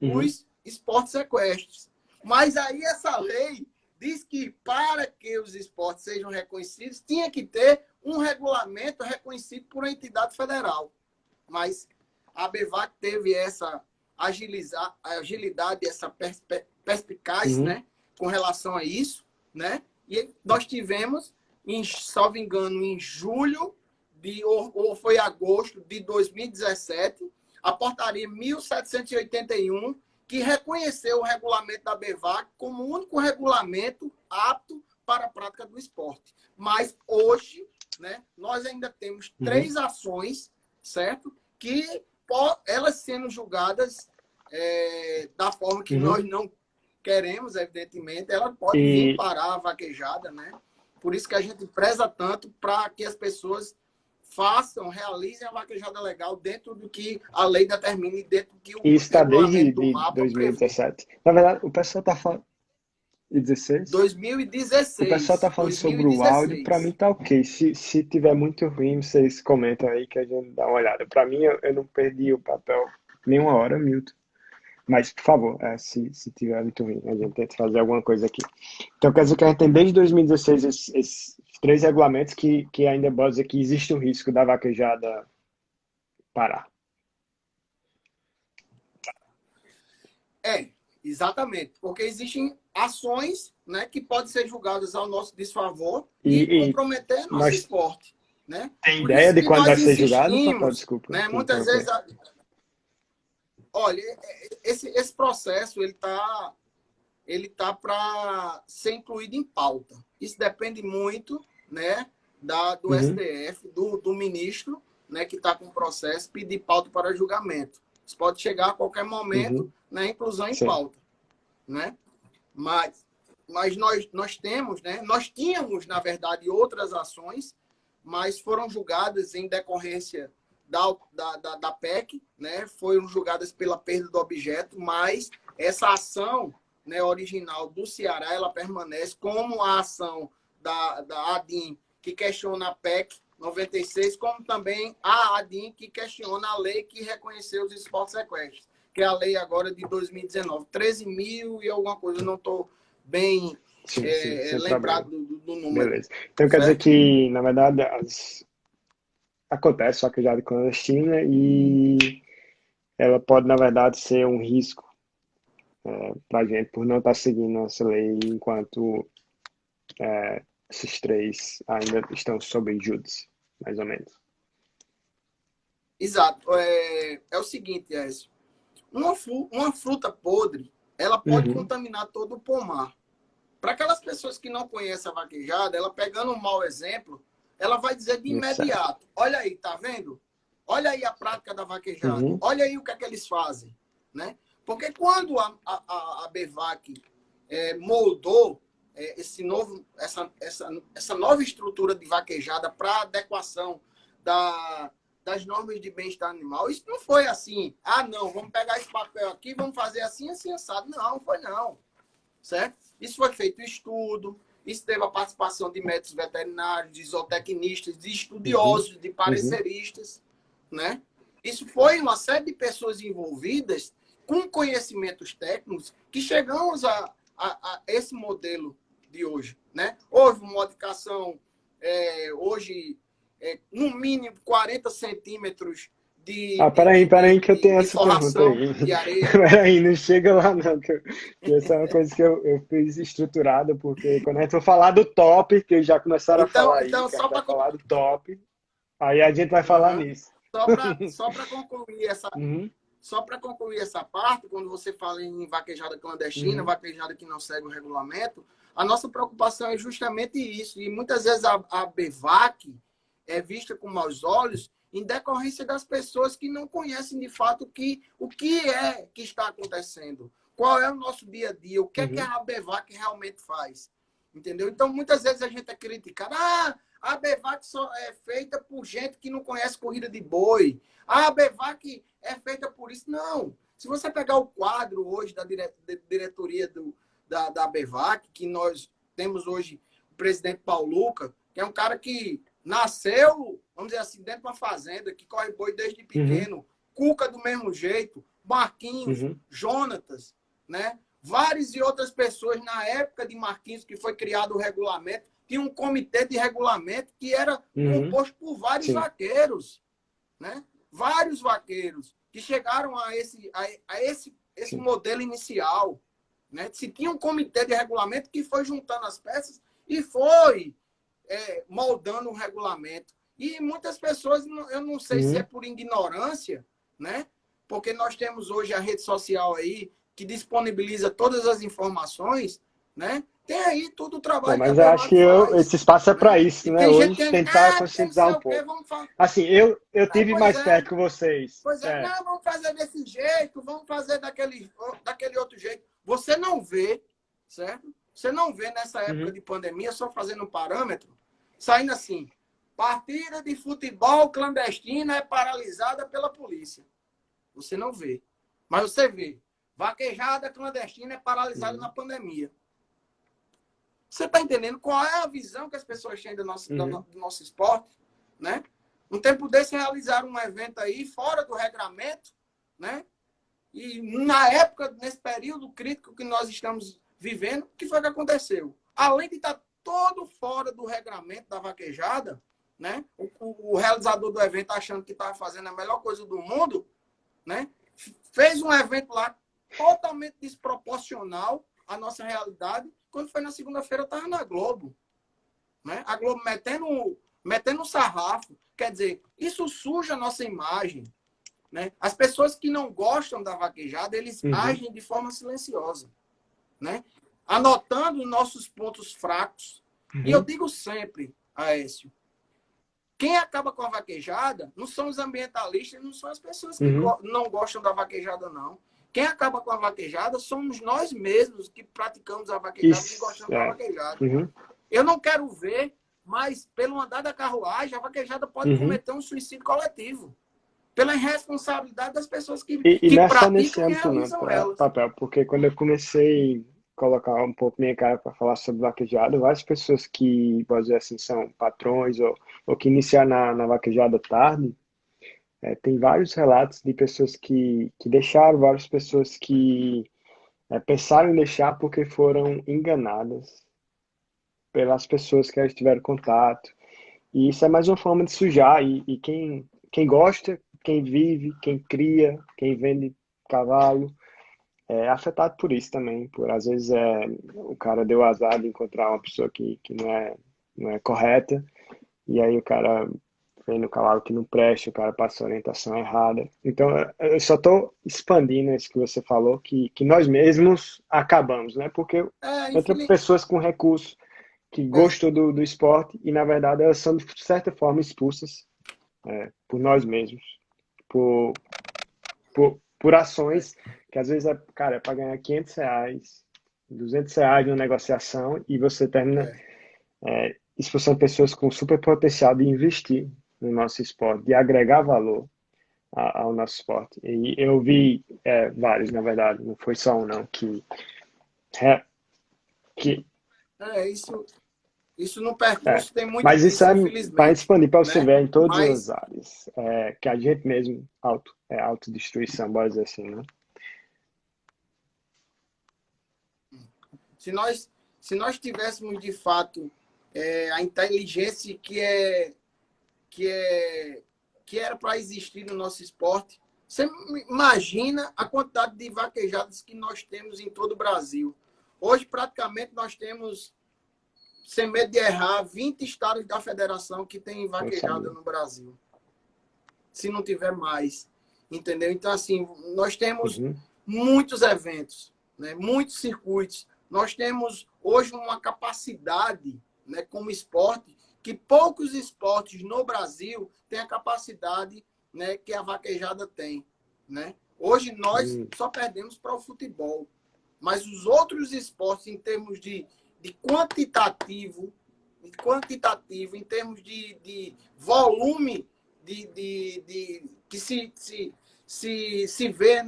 os esportes equestres. Mas aí essa lei diz que para que os esportes sejam reconhecidos, tinha que ter um regulamento reconhecido por uma entidade federal. Mas a BVAC teve essa agilidade, essa perspicácia, né, com relação a isso, né? E nós tivemos, salvo engano, em julho, ou foi agosto de 2017, a portaria 1781, que reconheceu o regulamento da BVAC como o único regulamento apto para a prática do esporte. Mas hoje, né, nós ainda temos 3 ações, certo? Que elas sendo julgadas da forma que nós não queremos, evidentemente, ela pode vir parar a vaquejada, né? Por isso que a gente preza tanto para que as pessoas façam, realizem a vaquejada legal dentro do que a lei determina e dentro do que o E isso está desde regulamento do mapa prevê. 2017. Na verdade, o pessoal está falando... 16? O pessoal está 2016. falando sobre o áudio, para mim 2016. tá ok. Se tiver muito ruim, vocês comentam aí que a gente dá uma olhada. Para mim, eu não perdi o papel nenhuma hora, Milton. Mas, por favor, se tiver muito ruim, a gente tenta fazer alguma coisa aqui. Então, quer dizer que a gente tem desde 2016 esses três regulamentos que ainda pode dizer que existe o risco da vaquejada parar. Exatamente. Porque existem ações, né, que podem ser julgadas ao nosso desfavor e comprometer nosso nós esporte. Né? tem Por ideia isso de que quando vai nós ser julgado, Papel? insistimos, Desculpa. né, muitas vezes... Olha, esse processo ele tá para ser incluído em pauta. Isso depende muito, né, do STF, do ministro, né, que está com o processo, pedir pauta para julgamento. Isso pode chegar a qualquer momento, né, inclusão em pauta. Né? Mas nós temos, né, nós tínhamos, na verdade, outras ações, mas foram julgadas em decorrência da PEC, né? Foram julgadas pela perda do objeto, mas essa ação, né, original do Ceará, ela permanece como a ação da ADIM, que questiona a PEC 96, como também a ADIM, que questiona a lei que reconheceu os esportes equestres, que é a lei agora de 2019, 13 mil e alguma coisa, eu não estou bem lembrado do número. Beleza. Então, quer dizer que, na verdade, acontece vaquejada clandestina e ela pode, na verdade, ser um risco para a gente por não estar seguindo essa lei enquanto esses três ainda estão sob júdice, mais ou menos. Exato. É o seguinte, Écio. Uma fruta podre, ela pode contaminar todo o pomar. Para aquelas pessoas que não conhecem a vaquejada, ela pegando um mau exemplo, ela vai dizer de imediato, olha aí, tá vendo? Olha aí a prática da vaquejada. Olha aí o que é que eles fazem. Né? Porque quando a BEVAC moldou essa nova estrutura de vaquejada para adequação das normas de bem-estar animal, isso não foi assim. Ah, não, vamos pegar esse papel aqui, vamos fazer assim, assim, assado. Não, foi não. Certo? Isso foi feito estudo, isso teve a participação de médicos veterinários, de zootecnistas, de estudiosos, de pareceristas. Né? Isso foi uma série de pessoas envolvidas com conhecimentos técnicos que chegamos a esse modelo de hoje. Né? Houve uma modificação, hoje, no mínimo 40 centímetros de peraí, que eu tenho essa pergunta aí. De areia. Peraí, não chega lá não, que essa é uma coisa que eu fiz estruturada, porque quando a gente for falar do top, que já começaram a falar aí, então, que a gente vai falar do top, aí a gente vai falar nisso. Só para concluir essa... Só para concluir essa parte, quando você fala em vaquejada clandestina, vaquejada que não segue o regulamento, a nossa preocupação é justamente isso. E muitas vezes a BEVAC é vista com maus olhos em decorrência das pessoas que não conhecem de fato o que é que está acontecendo. Qual é o nosso dia a dia, o que é que a BEVAC realmente faz. Entendeu? Então, muitas vezes a gente é criticado. A BEVAC só é feita por gente que não conhece corrida de boi. A BEVAC é feita por isso. Não. Se você pegar o quadro hoje da diretoria da BEVAC, que nós temos hoje o presidente Pauluca, que é um cara que nasceu, vamos dizer assim, dentro de uma fazenda, que corre boi desde pequeno, Cuca do mesmo jeito, Marquinhos, Jonatas, né? Várias e outras pessoas, na época de Marquinhos, que foi criado o regulamento, tinha um comitê de regulamento que era composto por vários vaqueiros, né? Vários vaqueiros que chegaram a esse modelo inicial, né? Se tinha um comitê de regulamento que foi juntando as peças e foi moldando um regulamento. E muitas pessoas, eu não sei se é por ignorância, né? Porque nós temos hoje a rede social aí que disponibiliza todas as informações, né? Tem aí todo o trabalho. Mas eu acho que esse espaço é para isso, né? Hoje tentar conscientizar um pouco. Assim, eu tive mais perto com vocês. Pois não, vamos fazer desse jeito, vamos fazer daquele outro jeito. Você não vê, certo? Você não vê nessa época Uhum. de pandemia, só fazendo um parâmetro, saindo assim, partida de futebol clandestina é paralisada pela polícia. Você não vê. Mas você vê, vaquejada clandestina é paralisada Uhum. na pandemia. Você está entendendo qual é a visão que as pessoas têm Uhum. do nosso esporte? Né? Um tempo desse realizaram um evento aí fora do regramento, né? E na época, nesse período crítico que nós estamos vivendo, o que foi que aconteceu? Além de estar todo fora do regramento da vaquejada, né? O realizador do evento achando que estava fazendo a melhor coisa do mundo, né? Fez um evento lá totalmente desproporcional à nossa realidade. Quando foi na segunda-feira, eu estava na Globo. Né? A Globo metendo um sarrafo. Quer dizer, isso suja a nossa imagem. Né? As pessoas que não gostam da vaquejada, eles Uhum. agem de forma silenciosa. Né? Anotando nossos pontos fracos. E eu Uhum. digo sempre, Aécio, quem acaba com a vaquejada não são os ambientalistas, não são as pessoas que Uhum. não gostam da vaquejada, não. Quem acaba com a vaquejada somos nós mesmos que praticamos a vaquejada, que Isso, gostamos da vaquejada. Uhum. Eu não quero ver, mas pelo andar da carruagem, a vaquejada pode Uhum. cometer um suicídio coletivo. Pela irresponsabilidade das pessoas E que não é só nesse praticam e âmbito, não, realizam tá, elas. Papel? Porque quando eu comecei a colocar um pouco minha cara para falar sobre vaquejada, várias pessoas que, pode dizer assim, são patrões ou que iniciaram na vaquejada tarde, tem vários relatos de pessoas que deixaram, várias pessoas que pensaram em deixar porque foram enganadas pelas pessoas que elas tiveram contato. E isso é mais uma forma de sujar. E quem gosta, quem vive, quem cria, quem vende cavalo, é afetado por isso também. Por às vezes o cara deu azar de encontrar uma pessoa que não é correta, e aí o cara vem no cavalo que não presta, o cara passa a orientação errada. Então, eu só estou expandindo isso que você falou, que nós mesmos acabamos, né? Porque É, entra infeliz... pessoas com recursos que é, gostam do esporte e, na verdade, elas são, de certa forma, expulsas por nós mesmos, por, por é, ações que, às vezes, cara, é para ganhar R$ 500, R$ 200 numa negociação e você termina é. expulsando pessoas com super potencial de investir no nosso esporte, de agregar valor ao nosso esporte. E eu vi vários, na verdade, não foi só um, não, é, que Isso no É, percurso tem muito mas isso disso, é para infelizmente. expandir para você Né? ver em todas as Mas áreas, que a gente mesmo autodestruição, bora dizer assim, né? se nós, se nós tivéssemos, de fato, a inteligência que, é, que era para existir no nosso esporte. Você imagina a quantidade de vaquejadas que nós temos em todo o Brasil. Hoje, praticamente, nós temos, sem medo de errar, 20 estados da federação que tem Eu vaquejada sabia. no Brasil. Se não tiver mais. Entendeu? Então, assim, nós temos Uhum, muitos eventos, né? Muitos circuitos. Nós temos hoje uma capacidade, né, como esporte, que poucos esportes no Brasil têm a capacidade, né, que a vaquejada tem. Né? Hoje nós uhum, só perdemos para o futebol. Mas os outros esportes, em termos de quantitativo, em termos de volume que se vê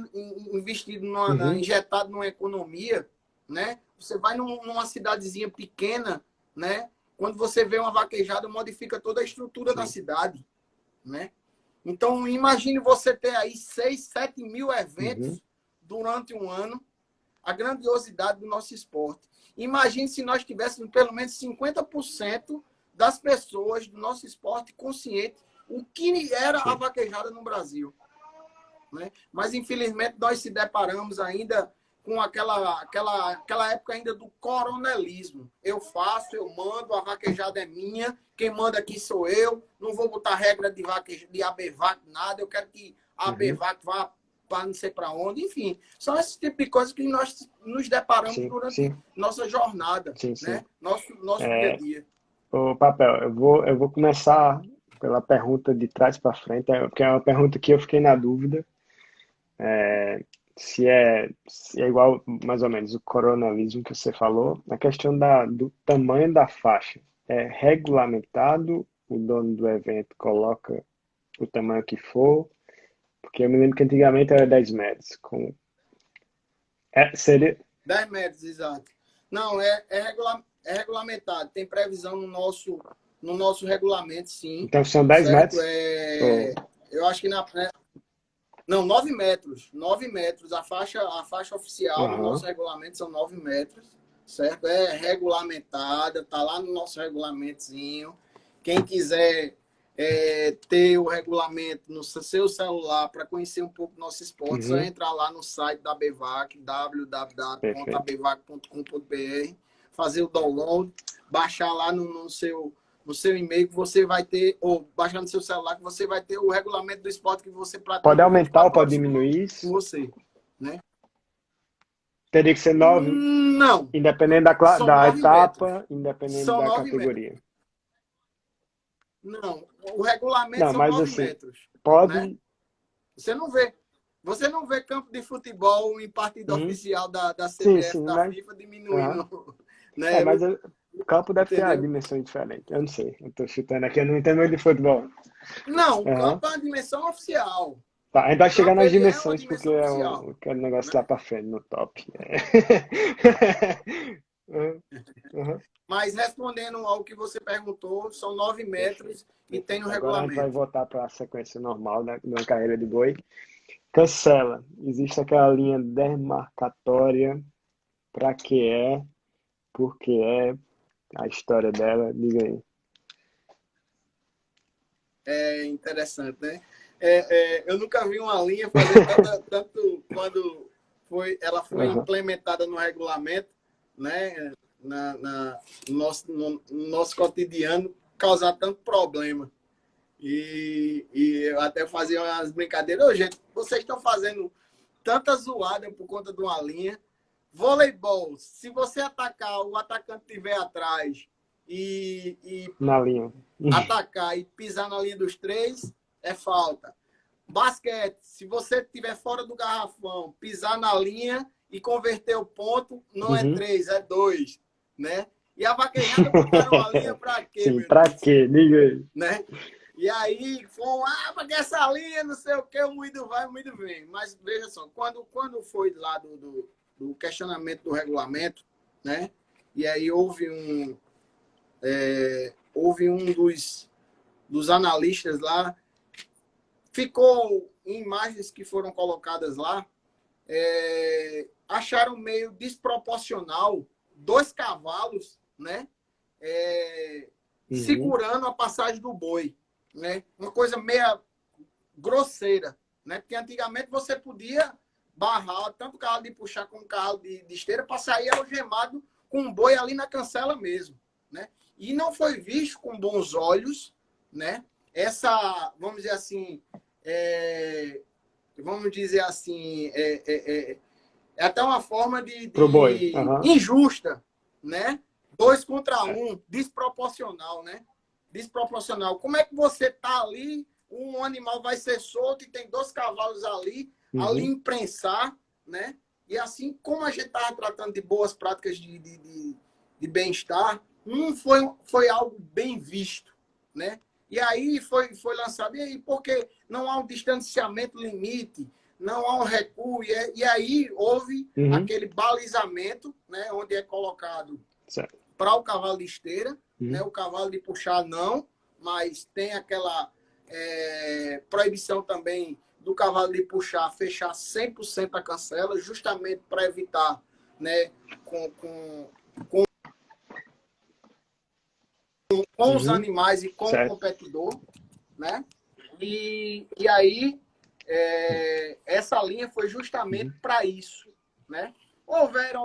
investido uhum, injetado numa economia, né? Você vai numa cidadezinha pequena, né? Quando você vê uma vaquejada, modifica toda a estrutura da sim, cidade, né? Então, imagine você ter aí 6, 7 mil uhum, eventos durante um ano, a grandiosidade do nosso esporte. Imagine se nós tivéssemos pelo menos 50% das pessoas do nosso esporte consciente o que era a sim, vaquejada no Brasil. Né? Mas, infelizmente, nós se deparamos ainda com aquela época ainda do coronelismo. Eu faço, eu mando, a vaquejada é minha, quem manda aqui sou eu, não vou botar regra de ABVAC, nada, eu quero que a uhum, ABVAC vá para não sei para onde, enfim. São esse tipo de coisas que nós nos deparamos sim, durante sim, nossa jornada, sim, sim. né? Nosso dia a dia. O Papel, eu vou começar pela pergunta de trás para frente, porque é uma pergunta que eu fiquei na dúvida, se é igual, mais ou menos, o coronelismo que você falou, a questão do tamanho da faixa. É regulamentado, o dono do evento coloca o tamanho que for, porque eu me lembro que antigamente era 10 metros. Seria... 10 metros, exato. Não, é regulamentado. Tem previsão no nosso regulamento, sim. Então são 10 Certo? metros? Eu acho que não, 9 metros. 9 metros. A faixa oficial no nosso regulamento são 9 metros. Certo? É regulamentada, tá lá no nosso regulamentozinho. Quem quiser ter o regulamento no seu celular para conhecer um pouco do nosso esporte, só entrar lá no site da BVAC, www.abvac.com.br, fazer o download, baixar lá no seu e-mail que você vai ter, ou baixar no seu celular que você vai ter o regulamento do esporte que você pratica. Pode aumentar ou pode diminuir isso? Com você, né? Teria que ser 9? Não. Independente da etapa, metros. Independente são da categoria. Metros. Não, o regulamento são 9 assim, metros. Pode. Né? Você não vê campo de futebol em partida oficial da CBF, da FIFA, diminuindo. Né? Mas o campo deve ter a dimensão diferente. Eu não sei. Eu tô chutando aqui, eu não entendo muito de futebol. Não, o campo é uma dimensão oficial. Tá, a gente vai chegar nas dimensões, porque é um negócio lá pra frente, no top. Mas respondendo ao que você perguntou, são 9 metros e tem no regulamento. Agora a gente vai voltar para a sequência normal da carreira de boi. Cancela. Existe aquela linha demarcatória para que é, porque é, a história dela, diga aí. É interessante, né? Eu nunca vi uma linha fazer tanto quando ela foi implementada no regulamento, né? No nosso cotidiano, causar tanto problema. E eu até fazia umas brincadeiras. Ô, gente, vocês estão fazendo tanta zoada por conta de uma linha. Voleibol, se você atacar, o atacante estiver atrás na linha. Atacar e pisar na linha dos 3, é falta. Basquete, se você estiver fora do garrafão, pisar na linha e converter o ponto, não é 3, é 2. Né? E a vaquejada botaram uma linha pra quê? Sim, pra quê? Diga aí. Né? E aí, porque essa linha, não sei o que, o moído vai, o moído vem. Mas veja só, quando foi lá do questionamento do regulamento, né? E aí houve um dos analistas lá, ficou em imagens que foram colocadas lá, acharam meio desproporcional 2 cavalos, né? Segurando a passagem do boi, né? Uma coisa meia grosseira, né? Porque antigamente você podia barrar tanto o cavalo de puxar como o cavalo de esteira para sair algemado com o boi ali na cancela mesmo, né? E não foi visto com bons olhos, né? Essa, vamos dizer assim, é até uma forma de injusta, né? 2 contra 1, desproporcional, né? Desproporcional. Como é que você tá ali, um animal vai ser solto e tem 2 cavalos ali imprensar, né? E assim, como a gente estava tratando de boas práticas de bem-estar, foi algo bem visto, né? E aí foi lançado, e aí porque não há um distanciamento limite, não há um recuo, e aí houve aquele balizamento, né, onde é colocado para o cavalo de esteira, né, o cavalo de puxar não, mas tem aquela proibição também do cavalo de puxar, fechar 100% a cancela, justamente para evitar, né, com os animais e com o competidor, né? E aí essa linha foi justamente para isso, né? Houveram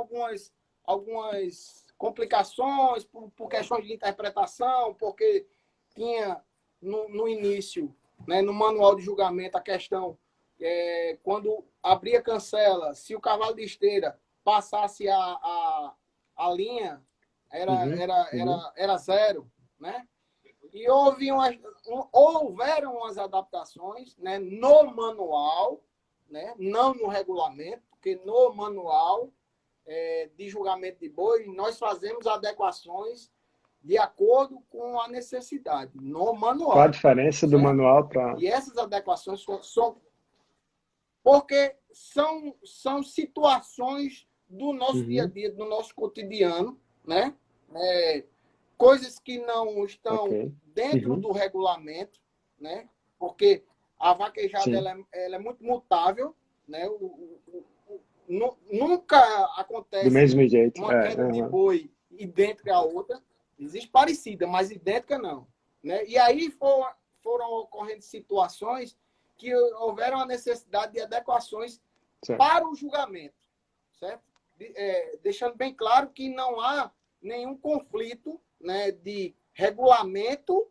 algumas complicações por questões de interpretação, porque tinha no início, né, no manual de julgamento, a questão quando abria cancela, se o cavalo de esteira passasse a linha, era 0, né? E houveram umas adaptações, né, no manual, né? Não no regulamento, porque no manual de julgamento de boi nós fazemos adequações de acordo com a necessidade, no manual. Qual a diferença do manual para... E essas adequações são porque são situações do nosso dia a dia, do nosso cotidiano, né? Coisas que não estão dentro do regulamento, né? Porque a vaquejada ela é muito mutável, né? Nunca acontece do mesmo jeito. uma queda de boi idêntica à outra. Existe parecida, mas idêntica não, né? E aí foram ocorrendo situações que houveram a necessidade de adequações para o julgamento, certo? Deixando bem claro que não há nenhum conflito, né, de regulamento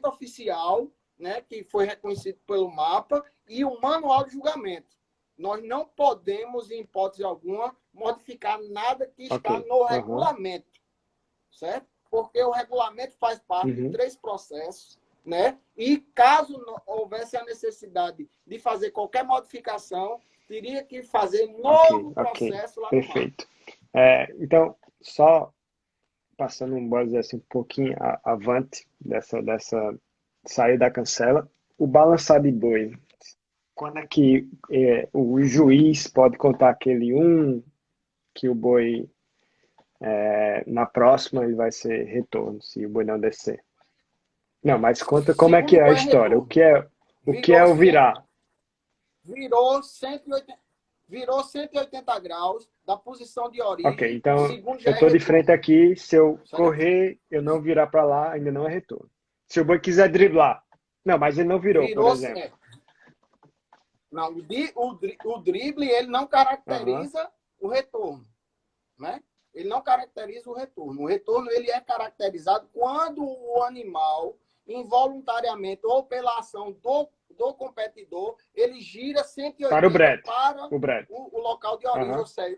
oficial, né, que foi reconhecido pelo MAPA, e o manual de julgamento. Nós não podemos, em hipótese alguma, modificar nada que está no regulamento, certo? Porque o regulamento faz parte de 3 processos, né? E caso houvesse a necessidade de fazer qualquer modificação, teria que fazer novo processo lá no MAPA. Perfeito. Então, só passando assim, um pouquinho avante dessa saída da cancela, o balançar de boi. Quando é que o juiz pode contar aquele que o boi, na próxima, ele vai ser retorno, se o boi não descer? Não, mas conta como é que é a história. O que é o virar? Virou 180 graus da posição de origem. Ok, então eu estou de frente aqui, se eu correr, eu não virar para lá, ainda não é retorno. Se o boi quiser driblar. Não, mas ele não virou, por exemplo. Não, o drible, ele não caracteriza o retorno, né? Ele não caracteriza o retorno. O retorno, ele é caracterizado quando o animal, involuntariamente ou pela ação do competidor, ele gira 180 para o brete. O local de origem,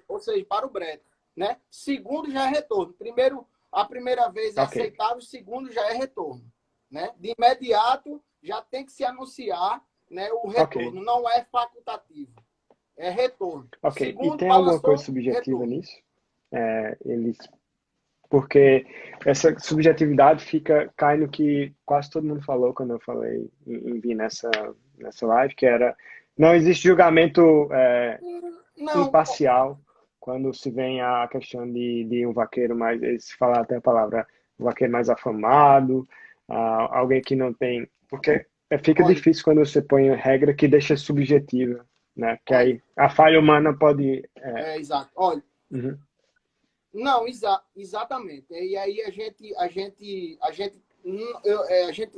ou seja, para o brete, né? Segundo já é retorno. A primeira vez é aceitável, o segundo já é retorno, né? De imediato já tem que se anunciar, né, o retorno. Não é facultativo, é retorno. Segundo, e tem alguma coisa subjetiva nisso? Porque essa subjetividade cai no que quase todo mundo falou quando eu falei em vir nessa live, que era, não existe julgamento imparcial quando se vem a questão de um vaqueiro mais, eles falam até a palavra, um vaqueiro mais afamado, alguém que não tem... Porque fica difícil quando você põe regra que deixa subjetiva, né? Que aí a falha humana pode... exato. Olha... Não, exatamente. E aí a gente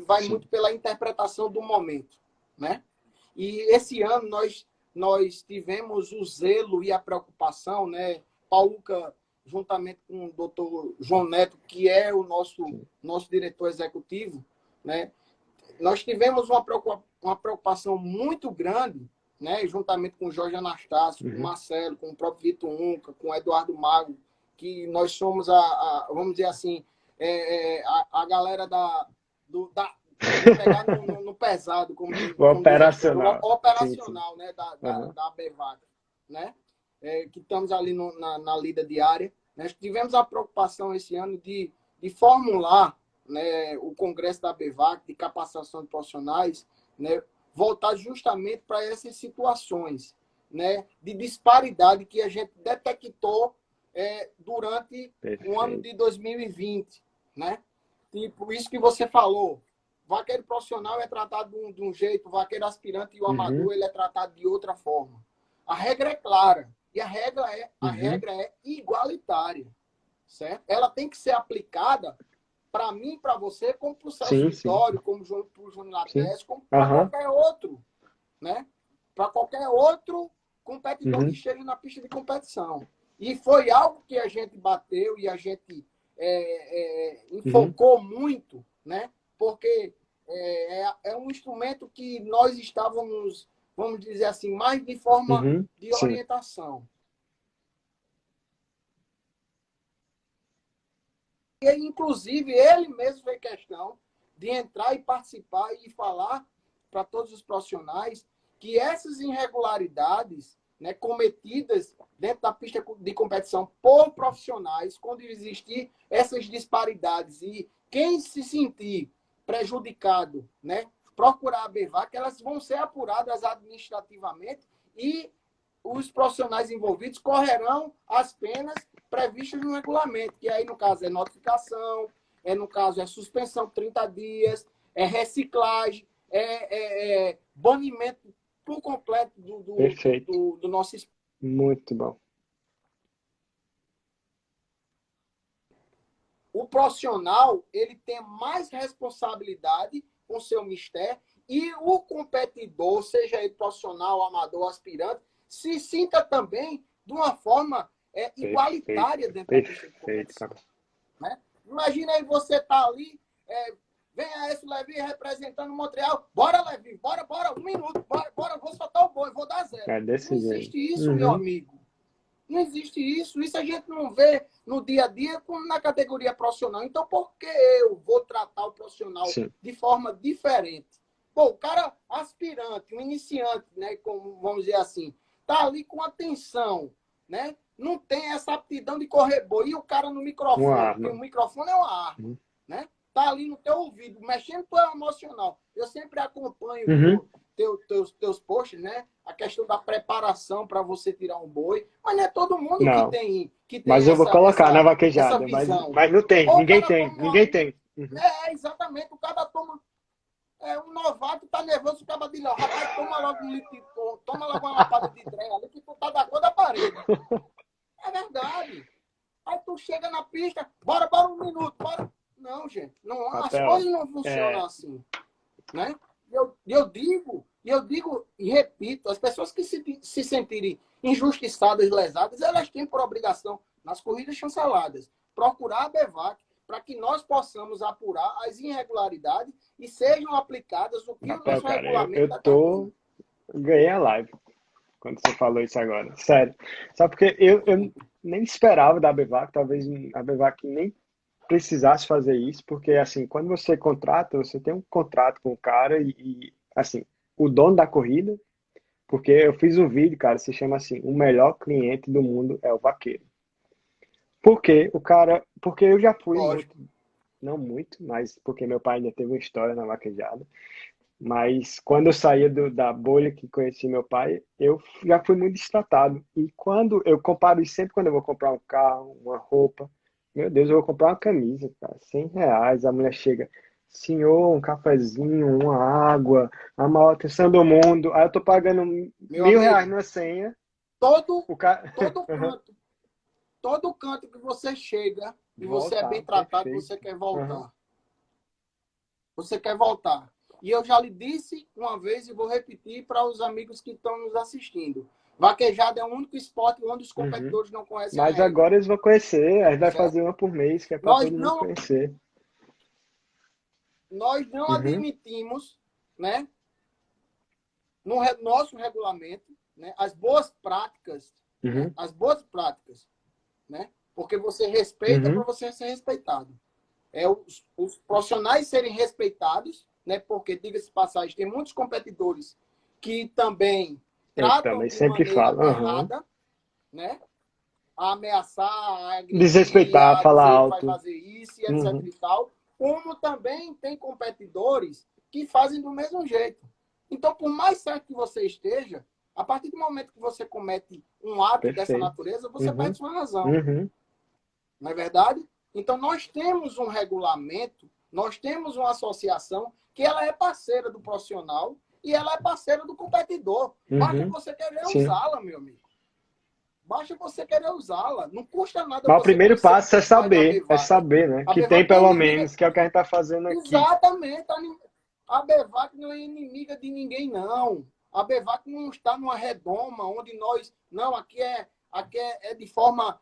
vai muito pela interpretação do momento, né? E esse ano nós tivemos o zelo e a preocupação, né? Pauca, juntamente com o doutor João Neto, que é o nosso diretor executivo, né? Nós tivemos uma preocupação muito grande, né? Juntamente com o Jorge Anastácio, com o Marcelo, com o próprio Vitor Unca, com o Eduardo Mago, que nós somos vamos dizer assim, a galera pegar no pesado, como operacional, operacional, sim. Né, da BEVAC, né? Que estamos ali na lida diária. Nós tivemos a preocupação esse ano de formular, né, o congresso da BEVAC, de capacitação de profissionais, né, voltar justamente para essas situações, né, de disparidade que a gente detectou durante o ano de 2020, né? Tipo, isso que você falou, vaqueiro profissional é tratado de um jeito, o vaqueiro aspirante e o amador ele é tratado de outra forma. A regra é clara e a regra é igualitária, certo? Ela tem que ser aplicada para mim, para você, como para o Celso Vitório, como para o Júnior Lattes, como para qualquer outro, né? Para qualquer outro competidor que esteja na pista de competição. E foi algo que a gente bateu e a gente enfocou muito, né? Porque é um instrumento que nós estávamos, vamos dizer assim, mais de forma de orientação. E, inclusive, ele mesmo fez questão de entrar e participar e falar para todos os profissionais que essas irregularidades, né, cometidas dentro da pista de competição por profissionais, quando existir essas disparidades e quem se sentir prejudicado, né, procurar a BVAC, elas vão ser apuradas administrativamente e os profissionais envolvidos correrão as penas previstas no regulamento, que aí, no caso, é notificação, no caso, é suspensão de 30 dias, é reciclagem, banimento por completo do nosso esporte. Muito bom. O profissional, ele tem mais responsabilidade com o seu mistério e o competidor, seja ele profissional, amador, aspirante, se sinta também de uma forma igualitária dentro da pista de competição. Né? Imagina aí você tá ali, vem a esse Levi representando Montreal, bora Levi, bora, 1 minuto, bora, vou soltar o boi, vou dar 0. Não existe isso, meu amigo. Não existe isso. Isso a gente não vê no dia a dia na categoria profissional. Então, por que eu vou tratar o profissional de forma diferente? Pô, o cara aspirante, um iniciante, né, como, vamos dizer assim, tá ali com atenção, né? Não tem essa aptidão de correr boi. E o cara no microfone, porque o microfone é uma arma, né? Tá ali no teu ouvido, mexendo com o emocional. Eu sempre acompanho teus posts, né? A questão da preparação para você tirar um boi. Mas não é todo mundo que tem mas eu vou colocar na vaquejada. Mas não tem, ninguém tem. Exatamente. O cara toma... um novato tá nervoso, o cara diz, rapaz, toma logo um litro de pão, toma logo uma lapada de trem ali, que tu tá da cor da parede. É verdade. Aí tu chega na pista, bora 1 minuto, bora. Não, gente, não, as coisas não funcionam assim, né? Eu digo e repito, as pessoas que se sentirem injustiçadas, lesadas, elas têm por obrigação, nas corridas chanceladas, procurar a BVAC para que nós possamos apurar as irregularidades e sejam aplicadas o que o nosso regulamento eu ganhei a live quando você falou isso agora. Sério. Só porque eu nem esperava da BVAC, talvez a BVAC nem precisasse fazer isso, porque assim, quando você contrata, você tem um contrato com o cara e assim, o dono da corrida, porque eu fiz um vídeo, cara, se chama assim, o melhor cliente do mundo é o vaqueiro. Porque eu já fui muito, não muito, mas porque meu pai ainda teve uma história na vaquejada. Mas quando eu saía da bolha que conheci meu pai, eu já fui muito destratado. E quando eu comparo isso sempre quando eu vou comprar um carro, uma roupa, meu Deus, eu vou comprar uma camisa, cara, R$ 100. A mulher chega, senhor, um cafezinho, uma água, a maior atenção do mundo. Aí eu tô pagando R$ 1.000 numa senha. Todo canto que você chega e você é bem tratado, perfeito. Você quer voltar. Você quer voltar. E eu já lhe disse uma vez e vou repetir para os amigos que estão nos assistindo. Vaquejada é o único esporte onde os competidores não conhecem Mas agora eles vão conhecer, a gente vai fazer uma por mês, que é para todo mundo conhecer. Nós não admitimos, né, no nosso regulamento, né, as boas práticas, né, né, porque você respeita para você ser respeitado. Os profissionais serem respeitados, né, porque, diga-se de passagem, tem muitos competidores que também tratam de maneira errada, né, a ameaçar, a agredir, desrespeitar, falar alto, vai fazer isso e etc e tal, como também tem competidores que fazem do mesmo jeito. Então, por mais certo que você esteja, a partir do momento que você comete um ato dessa natureza, você perde sua razão. Não é verdade? Então, nós temos um regulamento, nós temos uma associação que ela é parceira do profissional e ela é parceira do competidor. Basta você querer usá-la, meu amigo. Basta você querer usá-la. Não custa nada. Mas o primeiro passo é saber, né? Que tem pelo menos, que é o que a gente está fazendo aqui. Exatamente. A BVAC não é inimiga de ninguém, não. A BVAC não está numa redoma onde nós... Não, aqui é de forma...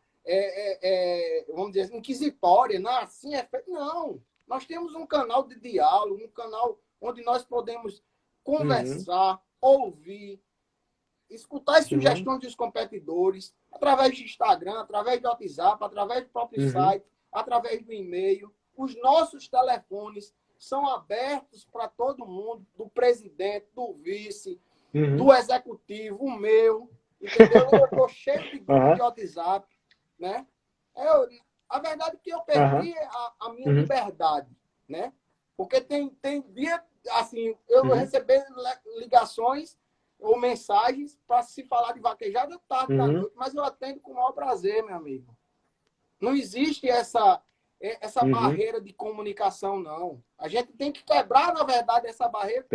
vamos dizer assim, inquisitória, não, assim é feito. Não, nós temos um canal de diálogo, um canal onde nós podemos conversar, ouvir, escutar as sugestões dos competidores, através de Instagram, através do WhatsApp, através do próprio site, através do e-mail. Os nossos telefones são abertos para todo mundo, do presidente, do vice, do executivo, o meu, entendeu? Eu tô cheio de grupo de WhatsApp, né? A verdade é que eu perdi a minha liberdade, né? Porque tem dia, assim, eu receber ligações ou mensagens para se falar de vaquejada tarde da noite, mas eu atendo com o maior prazer, meu amigo. Não existe essa barreira de comunicação, não. A gente tem que quebrar, na verdade, essa barreira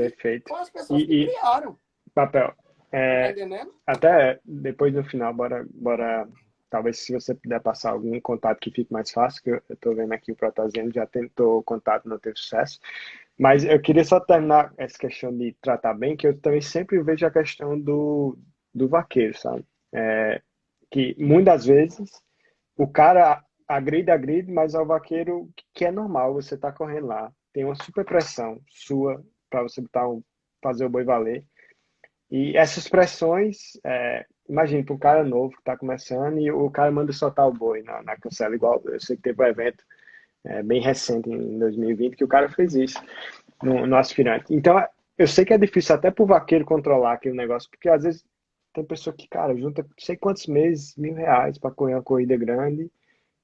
com as pessoas que criaram. Papel. Tá entendendo? Até depois no final, bora. Talvez se você puder passar algum contato que fique mais fácil, que eu estou vendo aqui o Protazeno já tentou contato, não teve sucesso. Mas eu queria só terminar essa questão de tratar bem, que eu também sempre vejo a questão do vaqueiro, sabe? Que muitas vezes o cara agride, mas é o vaqueiro que é normal, você tá correndo lá. Tem uma super pressão sua para você fazer o boi valer. E essas pressões, imagina, para um cara novo que está começando e o cara manda soltar o boi na cancela, igual eu sei que teve um evento bem recente, em 2020, que o cara fez isso no aspirante. Então, eu sei que é difícil até para o vaqueiro controlar aquele negócio, porque às vezes tem pessoa que, cara, junta não sei quantos meses, R$ 1.000 para correr uma corrida grande,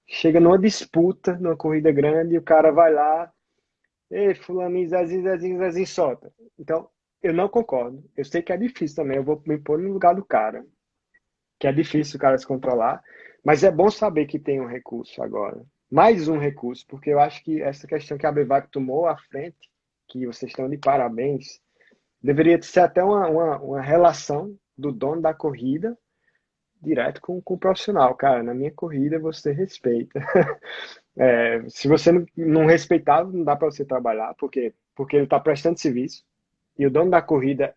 chega numa disputa, numa corrida grande, e o cara vai lá, ei, fulaninho, Zezinho, solta. Então, eu não concordo. Eu sei que é difícil também, eu vou me pôr no lugar do cara, que é difícil o cara se controlar, mas é bom saber que tem um recurso agora. Mais um recurso, porque eu acho que essa questão que a Bevac tomou à frente, que vocês estão de parabéns, deveria ser até uma relação do dono da corrida direto com o profissional. Cara, na minha corrida você respeita. Se você não respeitar, não dá para você trabalhar, porque ele está prestando serviço e o dono da corrida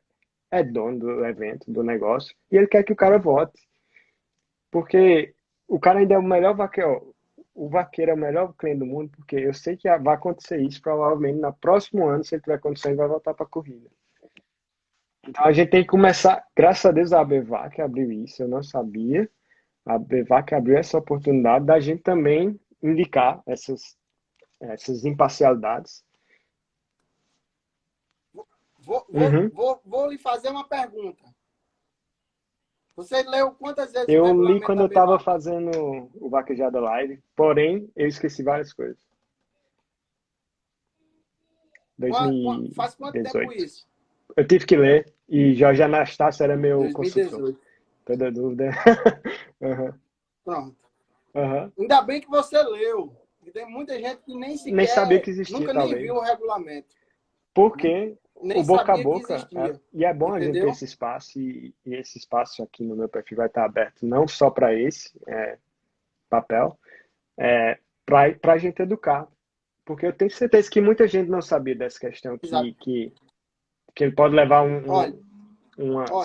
é dono do evento, do negócio, e ele quer que o cara vote. Porque o cara ainda é o melhor vaqueiro. O vaqueiro é o melhor cliente do mundo, porque eu sei que vai acontecer isso provavelmente no próximo ano, se ele tiver condições, vai voltar para a corrida. Então a gente tem que começar, graças a Deus a Bevac abriu isso, eu não sabia. A Bevac abriu essa oportunidade da gente também indicar essas imparcialidades. Uhum. Vou lhe fazer uma pergunta. Você leu quantas vezes o Eu li regulamento quando da eu estava Bevac? fazendo o Vaquejada Live, porém eu esqueci várias coisas. Faz quanto tempo 2018. isso? Eu tive que ler e Jorge Anastácio era meu consultor. 2018. Toda dúvida. Uhum. Pronto. Uhum. Ainda bem que você leu. E tem muita gente que nem Nem sabia sequer, que existia, nunca nem viu o talvez. regulamento. Né? Porque o Nem boca a sabia que boca, existia. e é bom a gente ter Entendeu? esse espaço, e esse espaço aqui no meu perfil vai estar aberto não só para esse papel, para a gente educar. Porque eu tenho certeza que muita gente não sabia dessa questão, Exato. que ele pode levar Olha,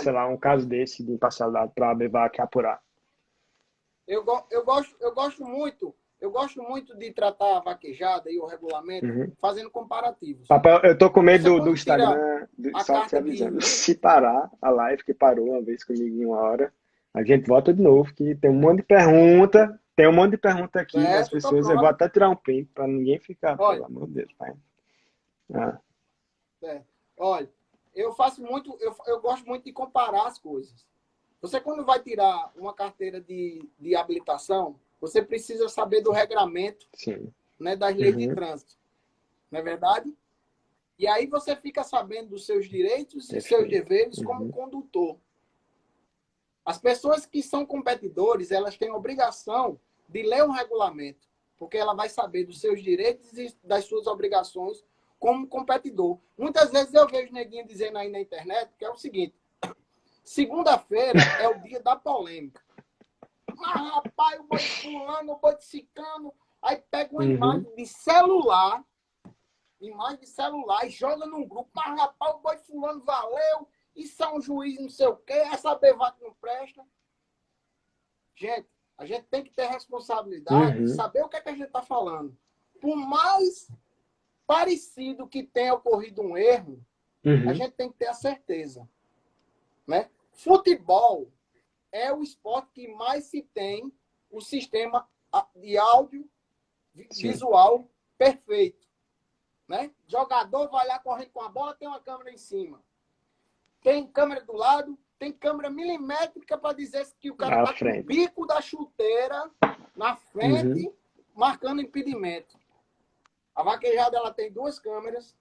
sei lá, um caso desse de imparcialidade para a BVAC apurar. eu gosto muito de tratar a vaquejada e o regulamento fazendo comparativos. Papel, eu tô com Você medo do quando tira Instagram, a só te carta avisando, de... se parar a live, que parou uma vez comigo em uma hora, a gente volta de novo, que tem um monte de pergunta, aqui das Certo, tô pessoas, eu vou pronto. até tirar um print para ninguém ficar, pelo Olha, amor de Deus, pai. Ah, olha, eu gosto muito de comparar as coisas. Você, quando vai tirar uma carteira de habilitação, você precisa saber do regramento, sim. né, das leis de trânsito. Não é verdade? E aí você fica sabendo dos seus direitos e seus Perfeito. deveres como condutor. As pessoas que são competidores, elas têm a obrigação de ler um regulamento, porque ela vai saber dos seus direitos e das suas obrigações como competidor. Muitas vezes eu vejo neguinho dizendo aí na internet que é o seguinte: segunda-feira é o dia da polêmica. Mas, rapaz, o boi de fulano, o boi de cicano, aí pega uma imagem de celular e joga num grupo. Mas, rapaz, o boi de fulano valeu, isso é um juiz não sei o quê, essa Bevac não presta. Gente, a gente tem que ter responsabilidade e saber o que é que a gente está falando. Por mais parecido que tenha ocorrido um erro, a gente tem que ter a certeza. Né? Futebol é o esporte que mais se tem o sistema de áudio visual perfeito. Né? Jogador vai lá correndo com a bola, tem uma câmera em cima. tem câmera do lado, tem câmera milimétrica para dizer que o cara À está com o frente. bico da chuteira na frente, marcando impedimento. A vaquejada ela tem 2 câmeras,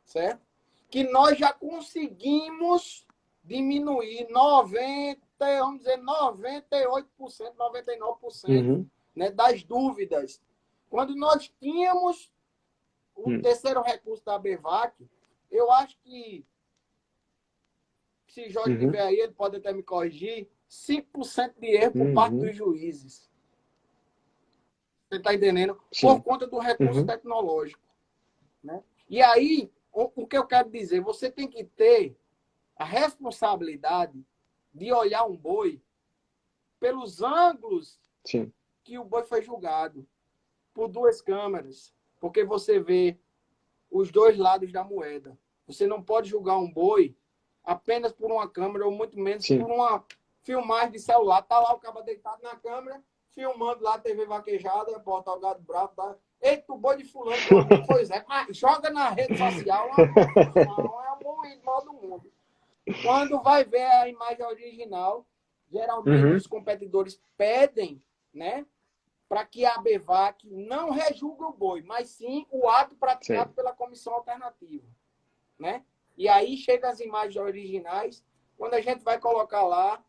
certo? Que nós já conseguimos diminuir 98%, 99%, né, das dúvidas. Quando nós tínhamos o terceiro recurso da BVAC, eu acho que, se Jorge estiver aí, ele pode até me corrigir, 5% de erro por parte dos juízes. Você está entendendo? Sim. Por conta do recurso tecnológico. Né? E aí, o que eu quero dizer, você tem que ter a responsabilidade de olhar um boi pelos ângulos que o boi foi julgado, por 2 câmeras, porque você vê os 2 lados da moeda. Você não pode julgar um boi apenas por uma câmera, ou muito menos por uma filmagem de celular. Tá lá o cara deitado na câmera, filmando lá a TV vaquejada, bota o gado bravo, tá? Eita, o boi de fulano, pois é, joga na rede social, é um bom mal do mundo. Quando vai ver a imagem original, geralmente os competidores pedem, né, para que a BVAC não rejulgue o boi, mas sim o ato praticado pela comissão alternativa, né? E aí chegam as imagens originais, quando a gente vai colocar lá,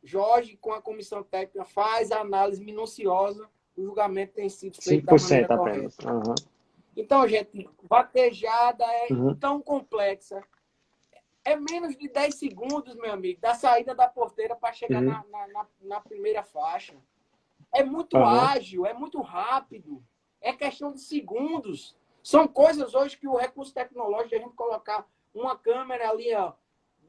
Jorge, com a comissão técnica, faz a análise minuciosa, o julgamento tem sido feito da maneira apenas. correta. Então, gente, vaquejada é tão complexa. É menos de 10 segundos, meu amigo, da saída da porteira para chegar na primeira faixa. É muito ágil, é muito rápido. É questão de segundos. São coisas hoje que o recurso tecnológico, a gente colocar uma câmera ali, ó,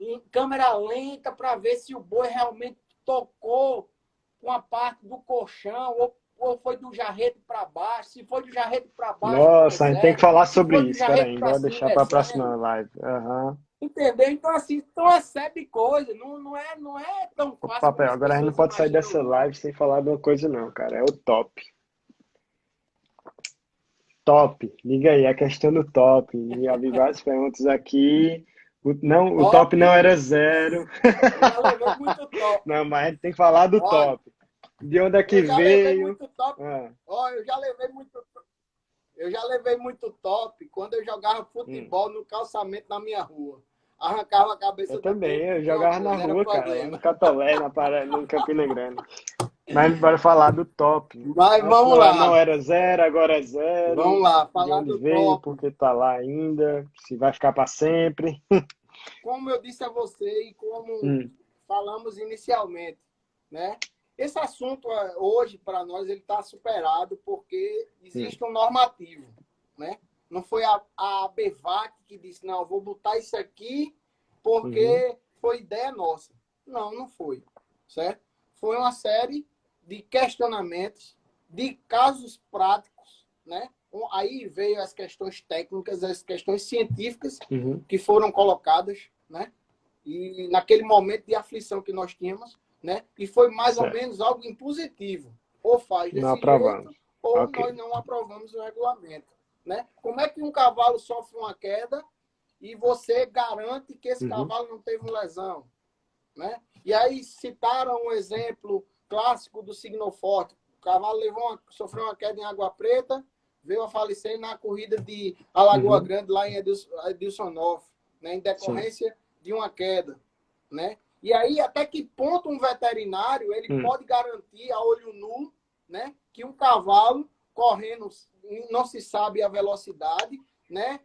em câmera lenta, para ver se o boi realmente tocou com a parte do colchão ou foi do jarrete para baixo. Se foi do jarrete para baixo, nossa, a gente tem que falar sobre isso. Peraí, vou deixar para a próxima live. Entendeu? Então, assim, tu recebe coisa. Não é tão fácil. Papel, agora a gente não pode sair dessa live sem falar de uma coisa, não, cara. É o top. Top. Liga aí, a questão do top. Já vi várias perguntas aqui. O top não era 0. Eu já levei muito top. Não, mas a gente tem que falar do top. De onde é que veio? Levei muito top. Eu já levei muito top. Eu já levei muito top quando eu jogava futebol no calçamento na minha rua. Arrancava a cabeça do também, eu jogava na rua, cara, no Catolé, no Campina Grande. Mas bora falar do top. Mas vamos lá. Não era 0, agora é 0. Vamos lá, falar de onde do veio, top. porque tá lá ainda, se vai ficar para sempre. Como eu disse a você e como falamos inicialmente, né? Esse assunto hoje para nós ele está superado porque existe um normativo, né? Não foi a BVAC que disse, não, vou botar isso aqui porque foi ideia nossa. Não foi, certo? Foi uma série de questionamentos, de casos práticos, né? Aí veio as questões técnicas, as questões científicas que foram colocadas, né? E naquele momento de aflição que nós tínhamos, né? E foi mais ou menos algo impositivo. Ou faz desse jeito, ou nós não aprovamos o regulamento. Né? Como é que um cavalo sofre uma queda e você garante que esse cavalo não teve uma lesão? Né? E aí citaram um exemplo clássico do Signoforte. O cavalo sofreu uma queda em Água Preta, veio a falecer na corrida de Alagoa Grande, lá em Edilson Noff, né? Em decorrência de uma queda. Né? E aí, até que ponto um veterinário ele pode garantir a olho nu, né, que um cavalo correndo, não se sabe a velocidade, né,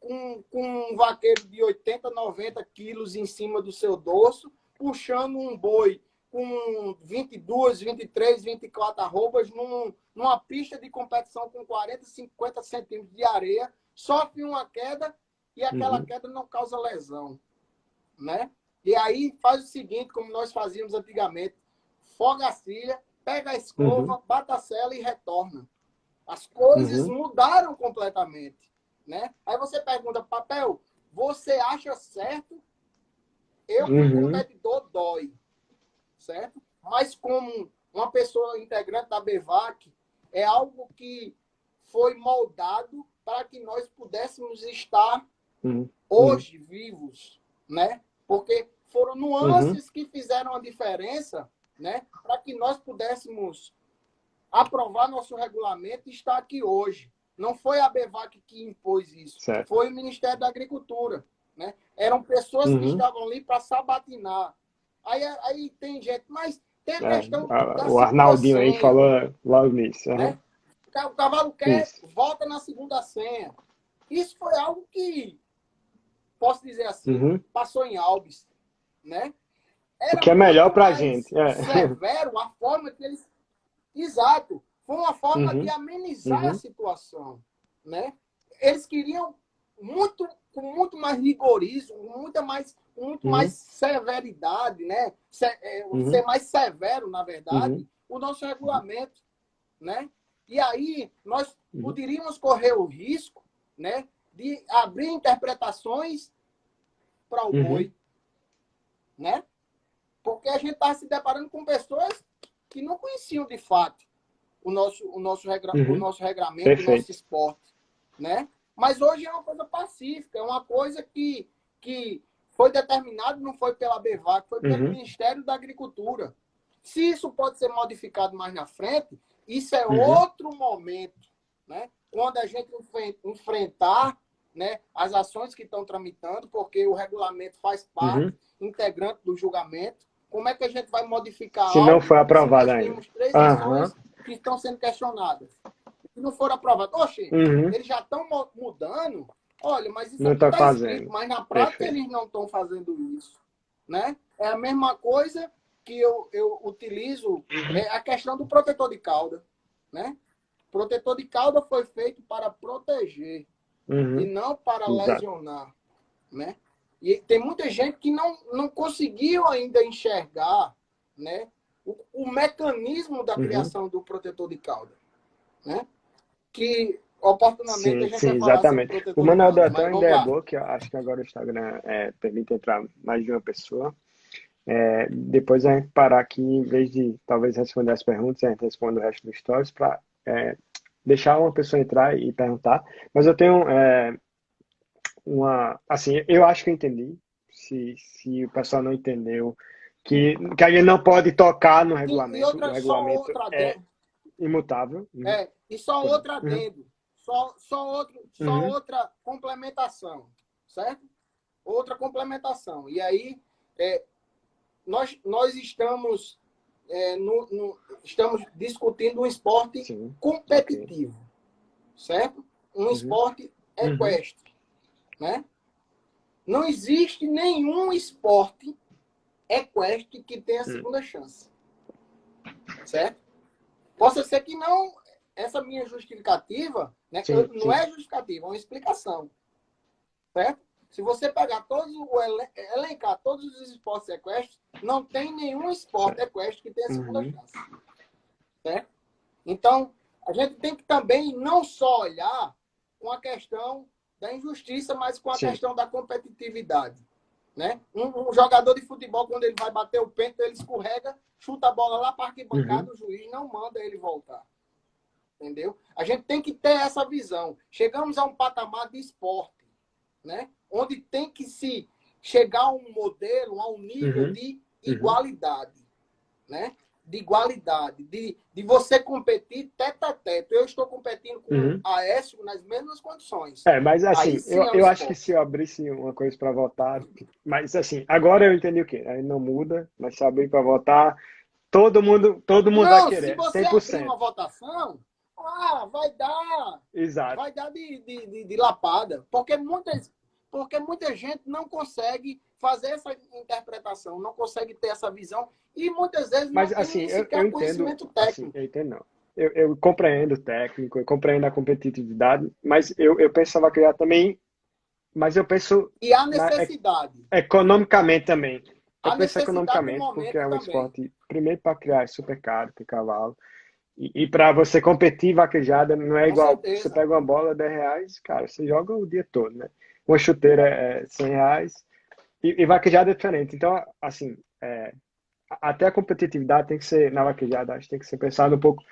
com um vaqueiro de 80, 90 quilos em cima do seu dorso, puxando um boi com 22, 23, 24 arrobas numa pista de competição com 40, 50 centímetros de areia, sofre uma queda e aquela queda não causa lesão, né? E aí faz o seguinte, como nós fazíamos antigamente, foga a cilha, pega a escova, bata a sela e retorna. As coisas mudaram completamente, né? Aí você pergunta, Papel, você acha certo? Eu, como competidor, dói, certo? Mas como uma pessoa integrante da BVAC, é algo que foi moldado para que nós pudéssemos estar hoje vivos, né? porque foram Uhum. nuances que fizeram a diferença, né, para que nós pudéssemos aprovar nosso regulamento e estar aqui hoje. Não foi a BEVAC que impôs isso, Certo. foi o Ministério da Agricultura. Né? Eram pessoas que Uhum. estavam ali para sabatinar. Aí tem gente, mas tem a É, questão da o segunda Arnaldinho aí senha, falou logo nisso. Uhum. né? O cavalo quer, Isso. volta na segunda senha. Isso foi algo que, posso dizer assim, Uhum. passou em Albis, né? O Era que é melhor muito pra mais gente. É. severo a forma que eles... Exato. Foi uma forma de Uhum. amenizar a Uhum. situação, né? Eles queriam com muito mais rigorismo, muito mais Uhum. severidade, né? Ser Uhum. mais severo, na Uhum. verdade, o nosso regulamento, né? E aí nós Uhum. poderíamos correr o risco, né, de abrir interpretações para o Uhum. boi, né? Porque a gente está se deparando com pessoas que não conheciam de fato o Uhum. nosso regramento, o nosso Perfeito. esporte, né? Mas hoje é uma coisa pacífica, é uma coisa que foi determinado, não foi pela BEVAC, foi pelo Uhum. Ministério da Agricultura. Se isso pode ser modificado mais na frente, isso é Uhum. outro momento, né? Quando a gente enfrentar, né, as ações que estão tramitando, porque o regulamento faz parte Uhum. integrante do julgamento. Como é que a gente vai modificar Se não algo for se aprovado nós ainda. temos três Aham. ações que estão sendo questionadas? Se não for aprovado, oxe, Uhum. eles já estão mudando. Olha, mas isso Não aqui está está escrito, fazendo. mas na prática Perfeito. eles não estão fazendo isso. Né? É a mesma coisa que eu utilizo Uhum. a questão do protetor de cauda. Né? O protetor de cauda foi feito para proteger e Uhum. não para Exato. lesionar. Né? E tem muita gente que não conseguiu ainda enxergar, né, o mecanismo da Uhum. criação do protetor de cauda. Né? Que oportunamente a Sim, gente sim, vai falar sobre exatamente. O protetor de Manuel deu cauda. até Mas uma vamos ideia lá. boa, que eu acho que agora o Instagram permite entrar mais de uma pessoa. Depois a gente parar aqui, em vez de talvez responder as perguntas, a gente responde o resto dos stories para deixar uma pessoa entrar e perguntar. Mas eu tenho assim, eu acho que eu entendi. Se o pessoal não entendeu, que a gente não pode tocar no Sim, e regulamento, o outra, só regulamento outra é adendo. imutável. Uhum. E só Perdão. outra Uhum. adendo. Só Uhum. outra complementação. Certo? Outra complementação. E aí, é, nós estamos, estamos discutindo um esporte Sim, ok. competitivo. Certo? Um Uhum. esporte Uhum. equestre. Né? Não existe nenhum esporte equestre que tenha Uhum. segunda chance. Certo? Possa ser que não, essa minha justificativa, né, Sim, não sim. é justificativa, é uma explicação. Certo? Se você pegar elencar todos os esportes equestres, não tem nenhum esporte Certo. equestre que tenha segunda Uhum. chance. Certo? Então, a gente tem que também não só olhar com a questão da injustiça, mas com a Sim. questão da competitividade. Né? Um jogador de futebol, quando ele vai bater o pênalti, ele escorrega, chuta a bola lá para a arquibancada, Uhum. o juiz não manda ele voltar. Entendeu? A gente tem que ter essa visão. Chegamos a um patamar de esporte, né? Onde tem que se chegar a um modelo, a um nível Uhum. de Uhum. igualdade, né? De igualdade, de você competir teto a teto. Eu estou competindo com o Uhum. Aécio nas mesmas condições. Mas Aí assim, sim eu, é o eu acho que se esporte. eu abrisse uma coisa para votar, mas assim, agora eu entendi o quê? Aí não muda, mas se eu abrir para votar, todo mundo vai Não, se querer, você cem por abrir uma cento. votação, Exato. vai dar de lapada, porque muita gente não consegue fazer essa interpretação, não consegue ter essa visão e muitas vezes Mas não assim, tem eu sequer entendo, conhecimento assim, técnico. eu entendo não. Eu compreendo o técnico, eu compreendo a competitividade, mas eu pensava que já também, mas eu penso E há na, necessidade. economicamente também. Eu Há penso necessidade do economicamente, porque momento é um também. esporte, primeiro para criar é super caro, ter cavalo. E para você competir vaquejada não é Com igual. Você certeza. pega uma bola, R$ 10, cara, você joga o dia todo, né? Uma chuteira é R$ 100. E vaquejada é diferente. Então, assim, até a competitividade tem que ser, na vaquejada, acho que tem que ser pensado um pouco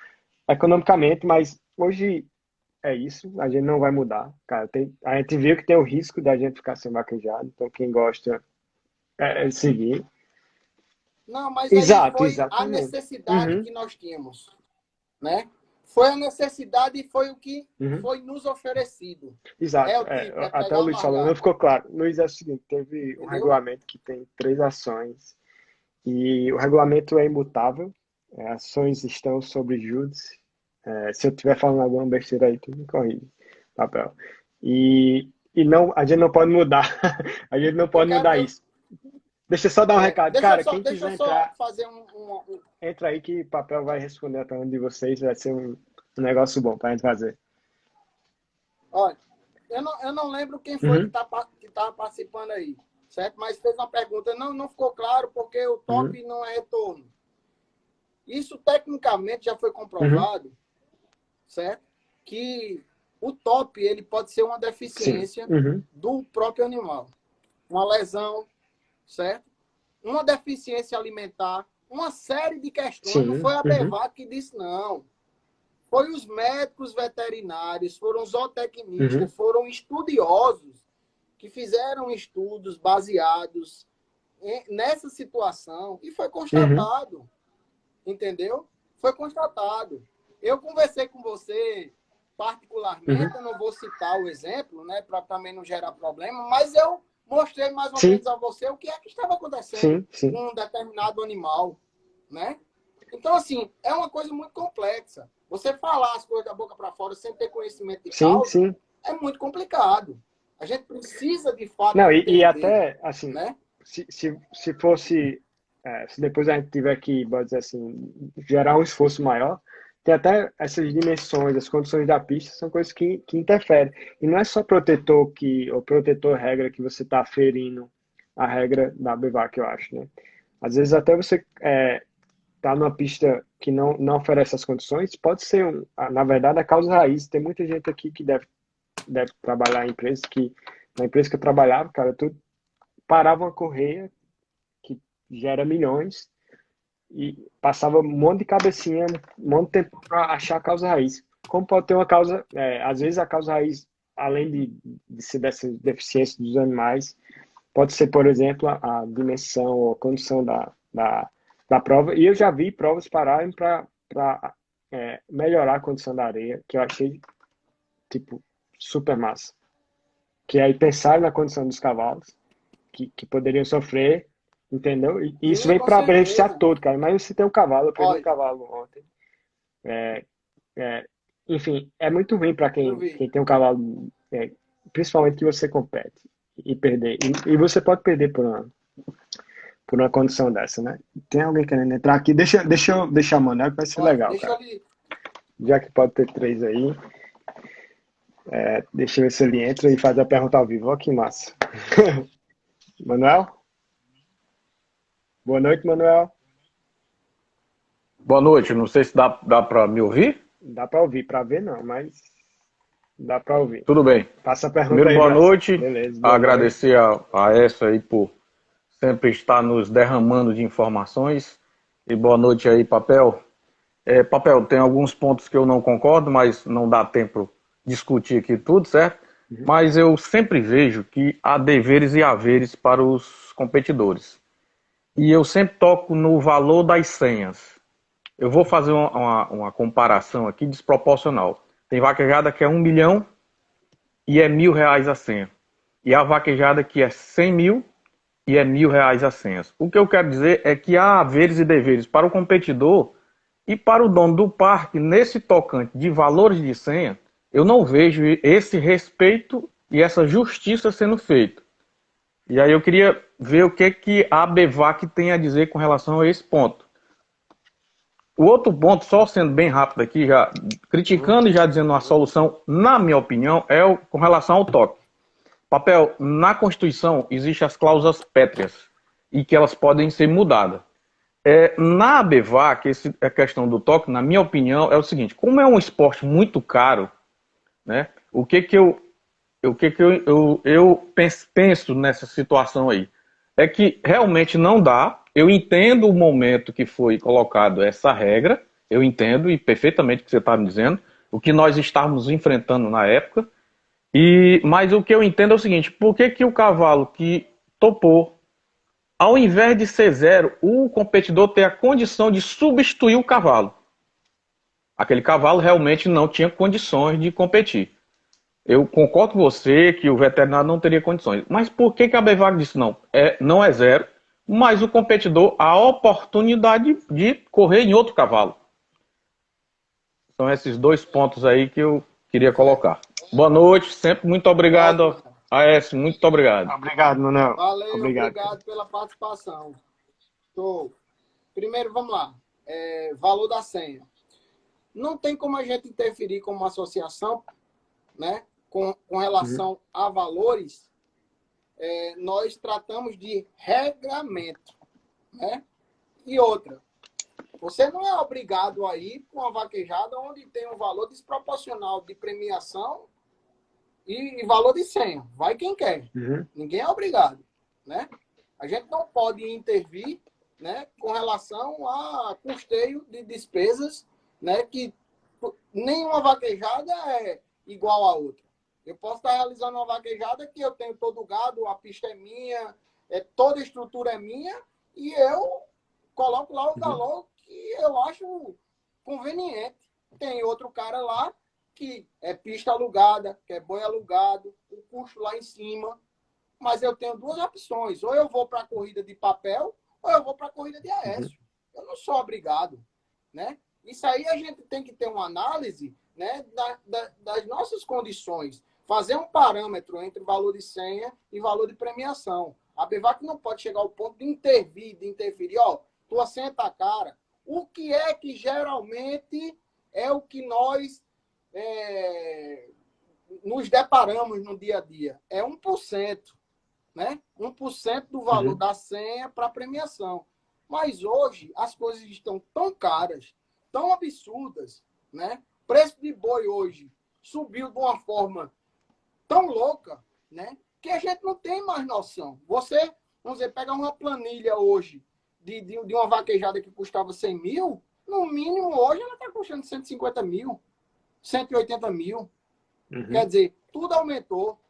economicamente, mas hoje é isso, a gente não vai mudar, cara. A gente viu que tem o risco da gente ficar sem vaquejada, então quem gosta Seguir. Não, mas aí Exato, foi a exatamente. necessidade Uhum, que nós tínhamos, né? Foi a necessidade e foi o que uhum. foi nos oferecido. É Exato. o tipo, é Até o pegar ou Luiz falou, não largar, ficou claro. Luiz, é o seguinte, teve um entendeu? regulamento que tem 3 ações e o regulamento é imutável. Ações estão sobre júdice. Se eu estiver falando alguma besteira aí, tu me corrige, papel. E não, a gente não pode mudar. A gente não Eu pode quero, mudar isso. Deixa eu só dar um recado. Cara, quem deixa eu quiser só entrar, fazer entra aí que o papel vai responder a pergunta de vocês. Vai ser um negócio bom para gente fazer. olha, eu não lembro quem foi Uhum, que tá participando aí, certo? Mas fez uma pergunta, não ficou claro porque o uhum, top não é retorno. Isso tecnicamente já foi uhum. comprovado, certo? Que o top ele pode ser uma Sim. deficiência Uhum, do próprio animal, uma lesão, certo? Uma deficiência alimentar, uma série de questões. Não sim. foi a Uhum, BEVAC que disse não. Foi os médicos veterinários, foram uhum, zootecnistas, foram estudiosos que fizeram estudos baseados nessa situação e foi uhum. constatado, entendeu? Foi constatado. Eu conversei com você Uhum. particularmente, eu não vou citar o exemplo, né, para também não gerar problema, mas eu mostrei mais ou Sim, menos a você o que é que estava acontecendo sim, sim. com um determinado animal, né? Então, assim, é uma coisa muito complexa. Você falar as coisas da boca para fora sem ter conhecimento de Sim, causa sim. é muito complicado. A gente precisa, de fato, Não, e entender, até, assim, né? se fosse, se depois a gente tiver que, pode dizer assim, gerar um esforço maior, tem até essas dimensões, as condições da pista são coisas que interferem. E não é só ou protetor regra que você está ferindo a regra da BVAC, eu acho, né? Às vezes até você tá numa pista que não oferece as condições, pode ser, na verdade, a causa raiz. Tem muita gente aqui que deve trabalhar em empresas na empresa que eu trabalhava, cara, tu parava uma correia que gera milhões e passava um monte de cabecinha, um monte de tempo para achar a causa raiz. Como pode ter uma causa, às vezes a causa raiz, além de ser dessa deficiência dos animais, pode ser, por exemplo, a dimensão ou a condição da prova. E eu já vi provas pararem para melhorar a condição da areia, que eu achei, tipo, super massa. Que aí pensaram na condição dos cavalos, que poderiam sofrer, entendeu? E isso Sim, vem com para beneficiar certeza. todo, cara. Mas você tem um cavalo, eu perdi um Olha, cavalo ontem. É, enfim, é muito ruim para eu quem vi. tem um cavalo, principalmente que você compete e perder. E você pode perder por uma condição dessa, né? Tem alguém querendo entrar aqui? Deixa eu deixar o Manuel, que vai ser Olha, legal, deixa cara. eu lhe... Já que pode ter 3 aí, deixa eu ver se ele entra e faz a pergunta ao vivo. Olha que massa. Manuel? Boa noite, Manuel. Boa noite, não sei se dá para me ouvir. Dá para ouvir, para ver não, mas dá para ouvir. Tudo bem. Passa a pergunta Primeiro, aí, boa Braz. noite. Beleza, boa noite. Agradecer a essa aí por sempre estar nos derramando de informações. E boa noite aí, Papel. Papel, tem alguns pontos que eu não concordo, mas não dá tempo de discutir aqui tudo, certo? Uhum, Mas eu sempre vejo que há deveres e haveres para os competidores. E eu sempre toco no valor das senhas. Eu vou fazer uma comparação aqui desproporcional. Tem vaquejada que é 1 milhão e é R$ 1.000 a senha. E a vaquejada que é 100 mil e é R$ 1.000 a senha. O que eu quero dizer é que há haveres e deveres para o competidor e para o dono do parque nesse tocante de valores de senha. Eu não vejo esse respeito e essa justiça sendo feito. E aí eu queria ver o que a BVAC tem a dizer com relação a esse ponto. O outro ponto, só sendo bem rápido aqui, já uhum, criticando e já dizendo uma solução, na minha opinião, com relação ao toque. Papel, na Constituição existem as cláusulas pétreas e que elas podem ser mudadas. Na ABVAC, a questão do toque, na minha opinião, é o seguinte: como é um esporte muito caro, né? Eu penso nessa situação aí? É que realmente não dá. Eu entendo o momento que foi colocado essa regra, eu entendo e perfeitamente o que você está me dizendo, o que nós estávamos enfrentando na época. Mas o que eu entendo é o seguinte: por que o cavalo que topou ao invés de ser zero, o competidor tem a condição de substituir o cavalo. Aquele cavalo realmente não tinha condições de competir. Eu concordo com você que o veterinário não teria condições. Mas por que a BEVAG disse não? Não é zero, mas o competidor a oportunidade de correr em outro cavalo. São esses dois pontos aí que eu queria colocar. Boa noite, sempre muito obrigado, Aécio, muito obrigado. Obrigado, Manuel. Valeu, Obrigado. obrigado pela participação. Show. Primeiro, vamos lá. Valor da senha. Não tem como a gente interferir como associação, né? Com relação a valores, nós tratamos de regramento, né? E outra, você não é obrigado a ir para uma vaquejada onde tem um valor desproporcional de premiação e valor de senha. Vai quem quer. Ninguém é obrigado, né? A gente não pode intervir, né, com relação a custeio de despesas, né, que nenhuma vaquejada é igual a outra. Eu posso estar realizando uma vaquejada que eu tenho todo o gado, a pista é minha, toda a estrutura é minha, e eu coloco lá o valor que eu acho conveniente. Tem outro cara lá que é pista alugada, que é boi alugado, o custo lá em cima, mas eu tenho duas opções. Ou eu vou para a corrida de papel, ou eu vou para a corrida de Aécio. Eu não sou obrigado, né? Isso aí a gente tem que ter uma análise, né, das nossas condições. Fazer um parâmetro entre valor de senha e valor de premiação. A BEVAC não pode chegar ao ponto de interferir. Ó, tua senha tá cara. O que é que geralmente é o que nós nos deparamos no dia a dia? É 1%. Né? 1% do valor da senha para premiação. Mas hoje as coisas estão tão caras, tão absurdas, né? O preço de boi hoje subiu de uma forma tão louca, né, que a gente não tem mais noção. Você, vamos dizer, pega uma planilha hoje de uma vaquejada que custava 100 mil, no mínimo hoje ela está custando 150 mil, 180 mil. Quer dizer, tudo aumentou.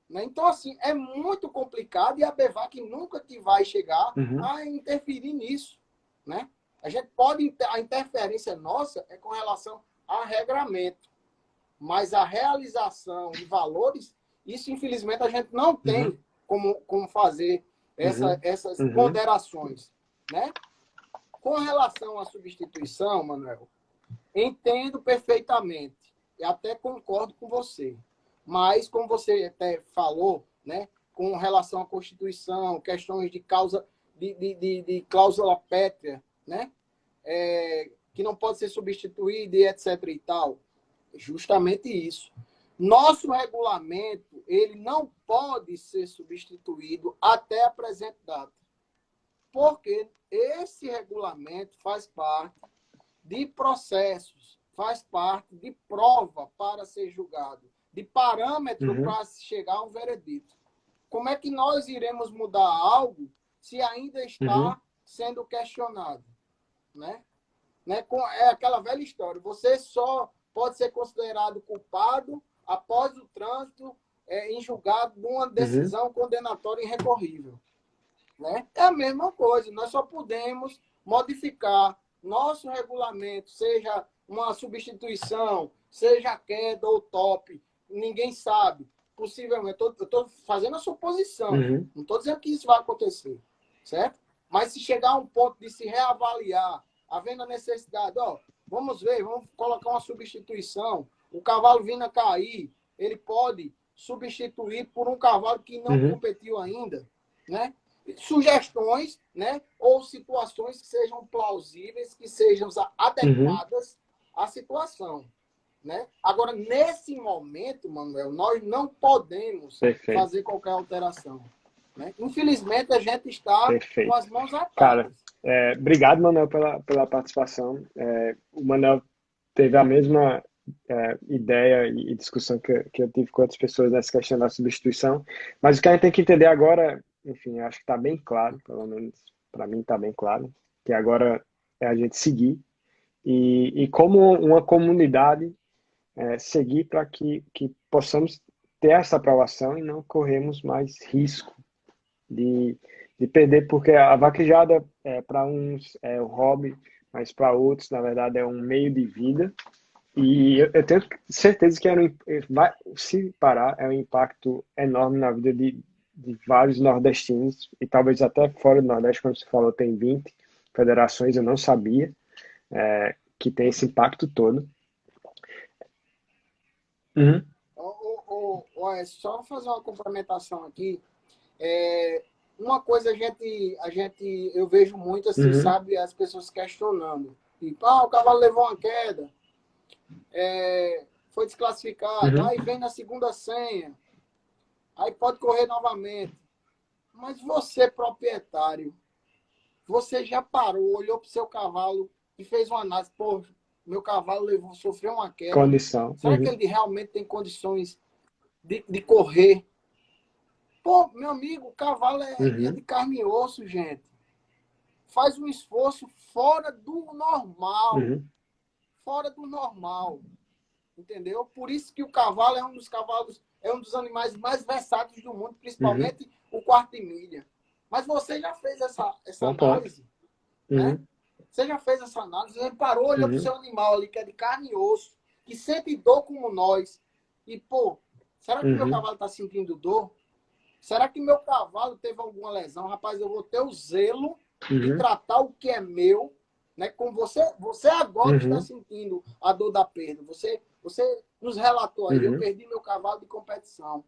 Né? Então, assim, é muito complicado e a BEVAC nunca que vai chegar a interferir nisso. Né? A gente pode, a interferência nossa é com relação a regramento, mas a realização de valores, isso infelizmente a gente não tem como fazer essas ponderações. Né? Com relação à substituição, Manuel, entendo perfeitamente e até concordo com você. Mas, como você até falou, né, com relação à Constituição, questões de causa de cláusula pétrea, né, que não pode ser substituída e etc. e tal, justamente isso. Nosso regulamento, ele não pode ser substituído até a presente data. Porque esse regulamento faz parte de processos, faz parte de prova para ser julgado, de parâmetro para chegar a um veredito. Como é que nós iremos mudar algo se ainda está sendo questionado? Né? É aquela velha história. Você só pode ser considerado culpado após o trânsito em julgado de uma decisão condenatória irrecorrível. Né? É a mesma coisa. Nós só podemos modificar nosso regulamento, seja uma substituição, seja queda ou top, ninguém sabe. Possivelmente, eu estou fazendo a suposição, não estou dizendo que isso vai acontecer, certo? Mas se chegar a um ponto de se reavaliar, havendo a necessidade, vamos ver, vamos colocar uma substituição, o cavalo vindo a cair, ele pode substituir por um cavalo que não competiu ainda, né? Sugestões, né? Ou situações que sejam plausíveis, que sejam adequadas à situação. Né? Agora, nesse momento, Manuel, nós não podemos fazer qualquer alteração. Né? Infelizmente, a gente está com as mãos atadas. Cara, obrigado, Manuel, pela participação. O Manuel teve a mesma ideia e discussão que eu tive com outras pessoas nessa questão da substituição. Mas o que a gente tem que entender agora, enfim, eu acho que está bem claro, pelo menos para mim está bem claro, que agora é a gente seguir e como uma comunidade, seguir para que possamos ter essa aprovação e não corremos mais risco de de perder, porque a vaquejada para uns é um hobby, mas para outros, na verdade, é um meio de vida. E eu tenho certeza que se parar, é um impacto enorme na vida de vários nordestinos, e talvez até fora do Nordeste, como você falou, tem 20 federações, eu não sabia, que tem esse impacto todo. Uhum, Só fazer uma complementação aqui. Uma coisa eu vejo muito assim, uhum, sabe, as pessoas questionando. Tipo, o cavalo levou uma queda, foi desclassificado, uhum, aí vem na segunda senha, aí pode correr novamente. Mas você, proprietário, você já parou, olhou para o seu cavalo e fez uma análise, pô, meu cavalo sofreu uma queda. condição. Será que Uhum, ele realmente tem condições de correr? Pô, meu amigo, o cavalo é de uhum, carne e osso, gente. Faz um esforço fora do normal. uhum, Fora do normal. Entendeu? Por isso que o cavalo é um dos animais mais versáteis do mundo, uhum. principalmente o quarto de milha. Mas você já fez essa Bom ponto. análise, né? Uhum, Você já fez essa análise, você parou, olhou para o uhum, seu animal ali, que é de carne e osso, que sente dor como nós. E, pô, será que meu uhum, cavalo está sentindo dor? Será que meu cavalo teve alguma lesão? Rapaz, eu vou ter o zelo de uhum, tratar o que é meu, né? Como você agora está uhum, sentindo a dor da perda. Você nos relatou aí, eu uhum, perdi meu cavalo de competição,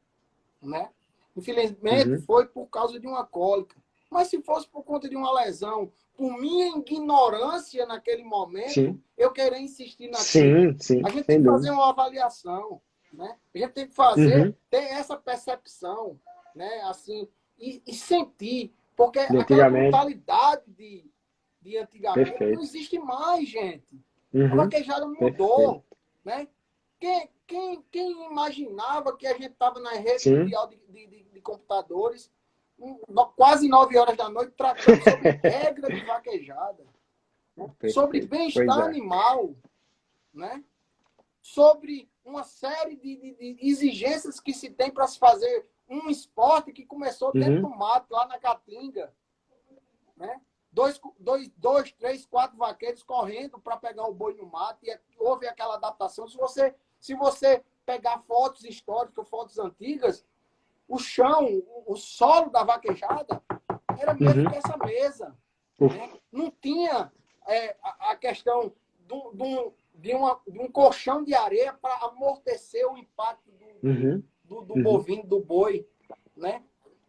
né? Infelizmente uhum. foi por causa de uma cólica. Mas se fosse por conta de uma lesão, por minha ignorância naquele momento, Sim, eu querer insistir naquilo. sim, sim, A gente tem sem que fazer dúvida. uma avaliação, né? A gente tem que fazer, Uhum. ter essa percepção, né? Assim, e sentir, porque De aquela antigamente, brutalidade de antigamente não perfeito. existe mais, gente. A Uhum, vaquejada perfeito. mudou, né? Quem imaginava que a gente estava na rede Sim, mundial de computadores, quase 9 horas da noite, tratando sobre regra de vaquejada, né? Sobre perfeito. Pois bem-estar é. animal, né? Sobre uma série de exigências que se tem para se fazer um esporte que começou dentro do Uhum, mato, lá na Caatinga, né? Dois, três, quatro vaqueiros correndo para pegar o boi no mato, e houve aquela adaptação. Se você pegar fotos históricas, fotos antigas, o chão, o solo da vaquejada era mesmo uhum. que essa mesa, Uf, né? Não tinha a questão de um colchão de areia para amortecer o impacto uhum, do uhum. bovino, do boi, né?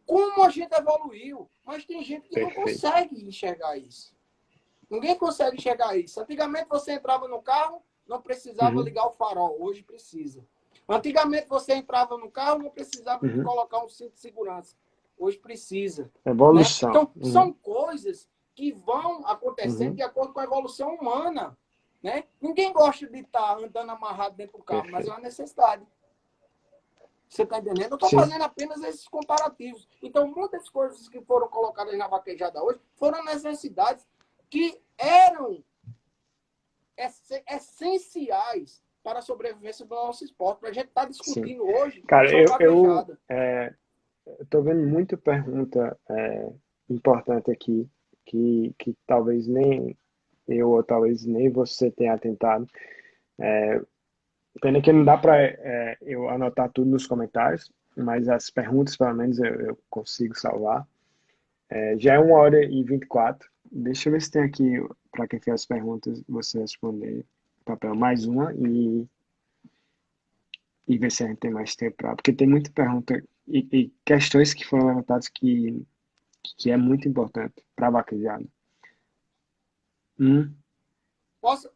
Como a gente evoluiu, mas tem gente que não Perfeito. consegue enxergar isso. Ninguém consegue enxergar isso. Antigamente você entrava no carro, não precisava Uhum, ligar o farol, hoje precisa. Antigamente você entrava no carro, não precisava de uhum. colocar um cinto de segurança, hoje precisa, né? Evolução. Então Uhum, são coisas que vão acontecendo uhum. de acordo com a evolução humana, né? Ninguém gosta de estar andando amarrado dentro do carro, mas é Perfeito. uma necessidade. Você está entendendo? Eu estou Sim, fazendo apenas esses comparativos. Então, muitas coisas que foram colocadas na vaquejada hoje foram necessidades que eram essenciais para a sobrevivência do nosso esporte. Para a gente estar sim. discutindo hoje Cara, sobre vaquejada. eu tô vendo muita pergunta importante aqui que talvez nem eu ou talvez nem você tenha atentado. Pena que não dá para eu anotar tudo nos comentários, mas as perguntas, pelo menos, eu consigo salvar. Já é 1h24. Deixa eu ver se tem aqui, para quem fez as perguntas, você responder. Papel mais uma e ver se a gente tem mais tempo para. Porque tem muita pergunta e questões que foram levantadas que é muito importante para a vaquejada. Hum,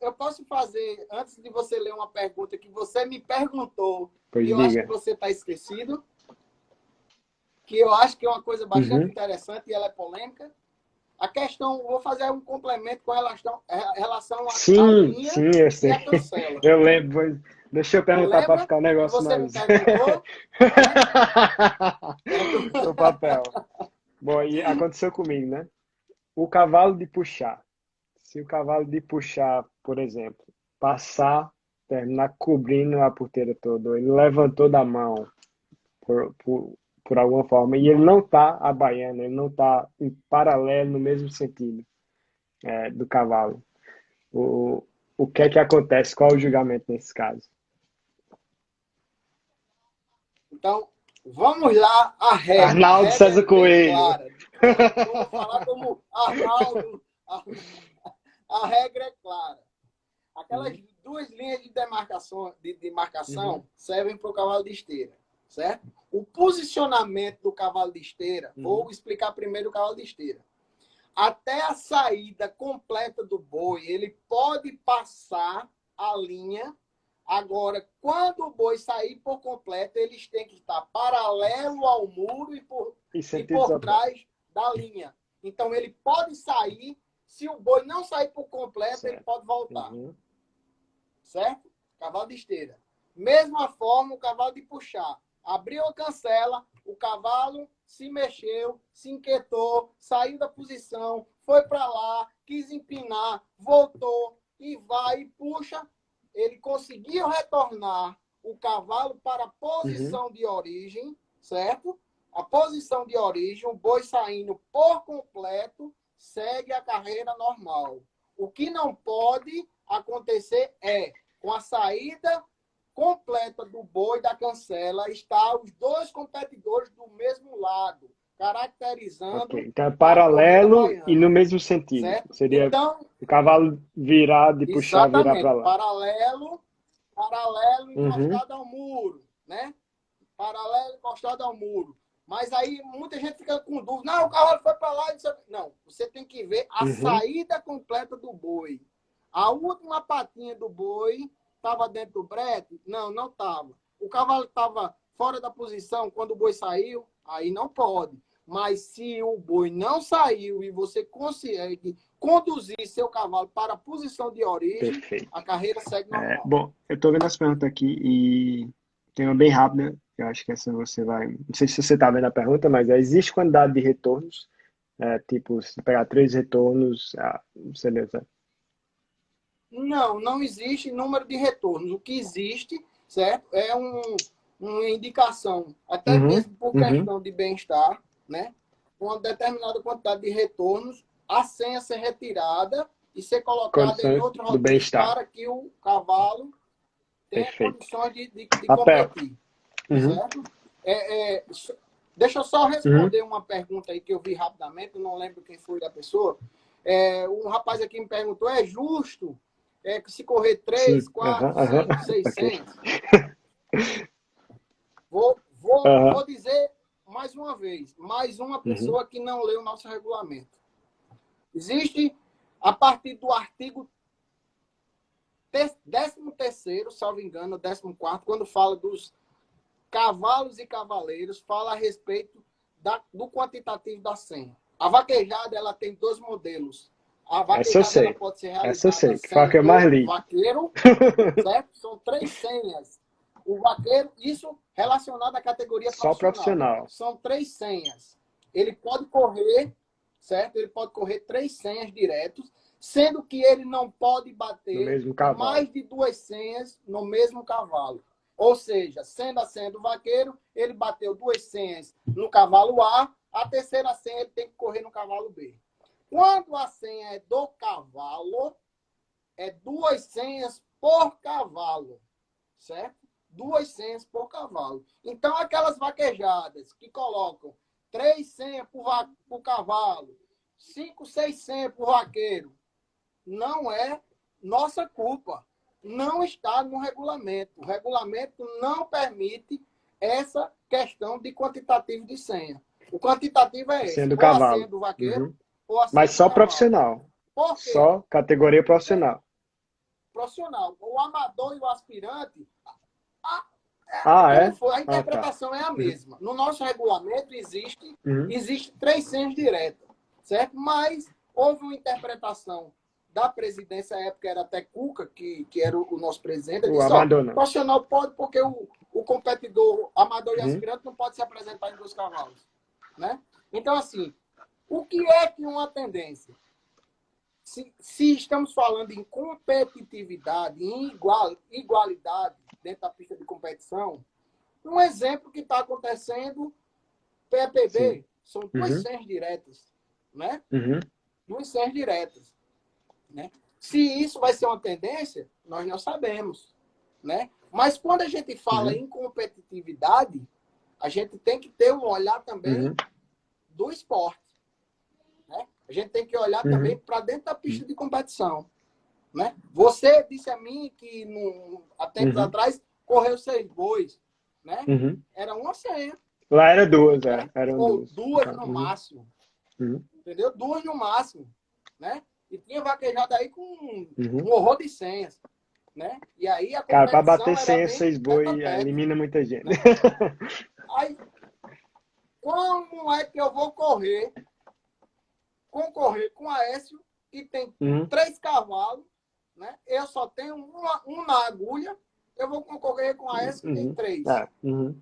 Eu posso fazer, antes de você ler uma pergunta que você me perguntou, e pois eu acho que diga. você está esquecido, que eu acho que é uma coisa bastante Uhum. interessante e ela é polêmica. A questão, vou fazer um complemento com relação à Sim, linha sim, eu e sei. à cancela. Eu lembro. Deixa eu Tu perguntar para lembra ficar um que negócio você me mais. perguntou, né? O papel. Bom, e aconteceu comigo, né? O cavalo de puxar. Se o cavalo de puxar, por exemplo, passar, terminar cobrindo a porteira toda, ele levantou da mão por por alguma forma, e ele não está abaiando, ele não está em paralelo no mesmo sentido do cavalo. O que é que acontece? Qual é o julgamento nesse caso? Então, vamos lá, a regra. A Arnaldo regra César é bem Coelho. clara. Vamos falar como Arnaldo. A regra é clara. Aquelas duas linhas de marcação servem para o cavalo de esteira, certo? O posicionamento do cavalo de esteira, vou explicar primeiro o cavalo de esteira. Até a saída completa do boi, ele pode passar a linha. Agora, quando o boi sair por completo, eles têm que estar paralelo ao muro e por trás da linha. Então, ele pode sair. Se o boi não sair por completo, ele pode voltar. Certo? Cavalo de esteira. Mesma forma, o cavalo de puxar. Abriu a cancela, o cavalo se mexeu, se inquietou, saiu da posição, foi para lá, quis empinar, voltou e vai e puxa. Ele conseguiu retornar o cavalo para a posição de origem, certo? A posição de origem, o boi saindo por completo, segue a carreira normal. O que não pode acontecer é, com a saída completa do boi da cancela, está os dois competidores do mesmo lado, caracterizando... Okay. Então é paralelo e no mesmo sentido. Certo? Seria então, o cavalo virar, de puxar, virar para lá. Paralelo encostado ao muro, né? Paralelo encostado ao muro. Mas aí muita gente fica com dúvida. Não, o cavalo foi para lá. Não, você tem que ver a saída completa do boi. A última patinha do boi estava dentro do brete? Não, não estava. O cavalo estava fora da posição quando o boi saiu? Aí não pode. Mas se o boi não saiu e você consegue conduzir seu cavalo para a posição de origem, perfeito, a carreira segue normal. Bom, eu estou vendo as perguntas aqui e tem uma bem rápida. Eu acho que essa você vai... Não sei se você está vendo a pergunta, mas existe quantidade de retornos? Tipo, se pegar 3 retornos, beleza. Não, não existe número de retornos. O que existe, certo, é uma indicação, até mesmo por questão de bem-estar, né? Uma determinada quantidade de retornos, a senha ser retirada e ser colocada em outro roteiro para que o cavalo tenha condições de competir. Certo? Deixa eu só responder uma pergunta aí que eu vi rapidamente, eu não lembro quem foi da pessoa. Um rapaz aqui me perguntou, é justo que se correr 3, 4, 5, 6 senhas? Vou dizer mais uma vez, mais uma pessoa que não leu o nosso regulamento. Existe, a partir do artigo 13º, salvo engano, 14º, quando fala dos cavalos e cavaleiros, fala a respeito do quantitativo da senha. A vaquejada, ela tem 2 modelos. A vaquejada ela pode ser realizada sem o vaqueiro, certo? São 3 senhas. O vaqueiro, isso relacionado à categoria só profissional. São 3 senhas. Ele pode correr, certo? Ele pode correr 3 senhas diretos, sendo que ele não pode bater mais de 2 senhas no mesmo cavalo. Ou seja, sendo a senha do vaqueiro, ele bateu 2 senhas no cavalo A, a terceira senha ele tem que correr no cavalo B. Quando a senha é do cavalo, é 2 senhas por cavalo, certo? 2 senhas por cavalo. Então, aquelas vaquejadas que colocam 3 senhas para o cavalo, 5, 6 senhas para o vaqueiro, não é nossa culpa. Não está no regulamento. O regulamento não permite essa questão de quantitativo de senha. O quantitativo é esse. Senha do cavalo. A senha do vaqueiro, ou a senha mas só profissional. Por quê? Só categoria profissional. Profissional. O amador e o aspirante, a interpretação é a mesma. No nosso regulamento existe 3 senhas diretas, certo? Mas houve uma interpretação da presidência, à época era até Cuca, que era o nosso presidente, ele disse, profissional pode, porque o competidor amador e aspirante não pode se apresentar em 2 cavalos. Né? Então, assim, o que é que uma tendência? Se estamos falando em competitividade, em igualdade dentro da pista de competição, um exemplo que está acontecendo PEPB são duas Uhum. senhas diretas, né? Uhum. Duas senhas diretas, né? Se isso vai ser uma tendência, nós não sabemos, né? Mas quando a gente fala Uhum. em competitividade, a gente tem que ter um olhar também Uhum. do esporte, né? A gente tem que olhar também Uhum. para dentro da pista de competição, né? Você disse a mim que há tempos Uhum. atrás correu 6 bois, né? Uhum. Era uma senha, Lá era duas, né? eram Ou duas. duas no Uhum. máximo, Uhum. entendeu? Duas no máximo, né? E tinha vaquejado aí com Uhum. um horror de senhas, né? E aí a Cara, para bater competição era 100 bem 6 tete a boi, tete, elimina muita gente. né? Aí, como é que eu vou concorrer com a Aécio, que tem Uhum. 3 cavalos, né? Eu só tenho um na agulha, eu vou concorrer com a Aécio, que tem Uhum. 3. Uhum.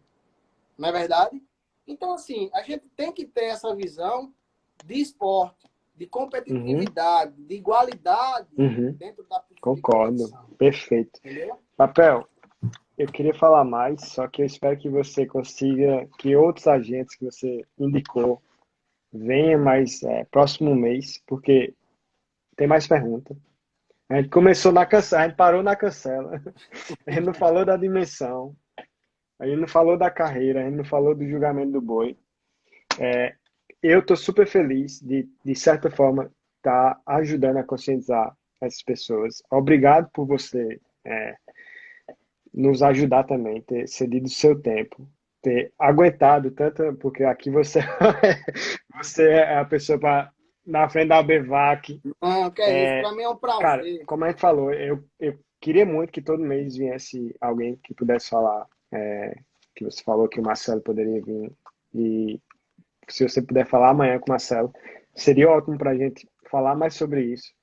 Não é verdade? Então, assim, a gente tem que ter essa visão de esporte, de Uhum. competitividade, de igualdade Uhum. dentro da pista de Concordo. competição. Perfeito. Entendeu? Papel, eu queria falar mais, só que eu espero que você consiga, que outros agentes que você indicou venham mais próximo mês, porque tem mais perguntas. A gente começou na cancela, a gente parou na cancela. A gente não falou da dimensão, a gente não falou da carreira, a gente não falou do julgamento do boi. Eu estou super feliz de certa forma, estar ajudando a conscientizar essas pessoas. Obrigado por você nos ajudar também, ter cedido o seu tempo, ter aguentado tanto, porque aqui você, você é a pessoa na frente da BVAC. Não, que é isso. Para mim é um Cara, prazer. como a gente falou, eu queria muito que todo mês viesse alguém que pudesse falar, que você falou que o Marcelo poderia vir, e se você puder falar amanhã com o Marcelo, seria ótimo para a gente falar mais sobre isso.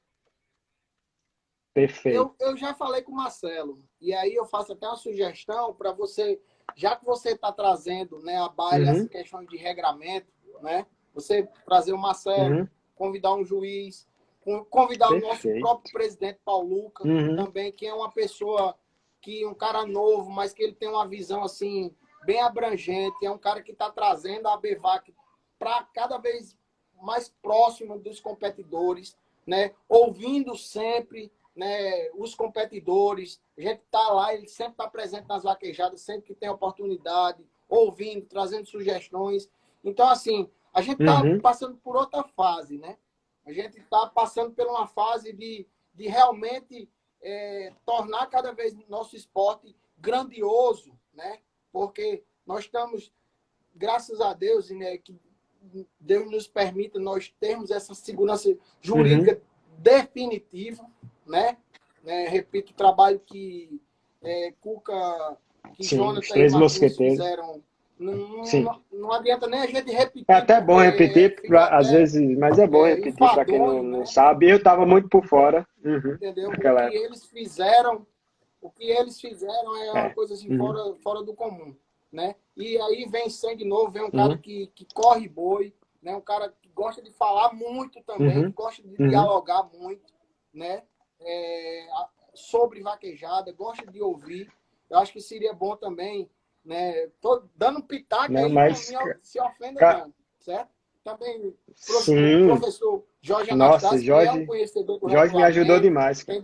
Perfeito. Eu já falei com o Marcelo, e aí eu faço até uma sugestão para você, já que você está trazendo, né, a baila essa Uhum, questão de regramento, né, você trazer o Marcelo, uhum, convidar um juiz, convidar o nosso próprio perfeito. presidente Pauluca Uhum, também, que é uma pessoa, que um cara novo, mas que ele tem uma visão assim bem abrangente, é um cara que está trazendo a BVAC para cada vez mais próximo dos competidores, né, ouvindo sempre, né, os competidores, a gente está lá, ele sempre está presente nas vaquejadas, sempre que tem oportunidade, ouvindo, trazendo sugestões. Então, assim, a gente está uhum, passando por outra fase, né? A gente está passando por uma fase de realmente tornar cada vez nosso esporte grandioso, né? Porque nós estamos, graças a Deus, né, que Deus nos permita nós termos essa segurança uhum. jurídica definitiva, né? Repito, o trabalho que Cuca, que Sim, os Jonathan e três Martins mosqueteiros. fizeram, Sim. não adianta nem a gente É repetir, até bom porque repetir, fica às até vezes, mas é bom repetir para quem enfadonho, não né? sabe. Eu estava muito por fora, uhum, Entendeu? naquela época. O que eles fizeram é uma É. coisa assim Uhum, fora do comum, né? E aí vem sangue novo, vem um cara uhum, que corre boi, né? Um cara que gosta de falar muito também, que uhum, gosta de uhum. dialogar muito, né? Sobre vaquejada, gosta de ouvir. Eu acho que seria bom também, né? Tô dando um pitaco Não, aí, não mas, me se ofenda ca- não, certo? Também o sim. professor Jorge Nossa, Anastácio, que é um conhecedor do Jorge me ajudou regulamento, demais, cara.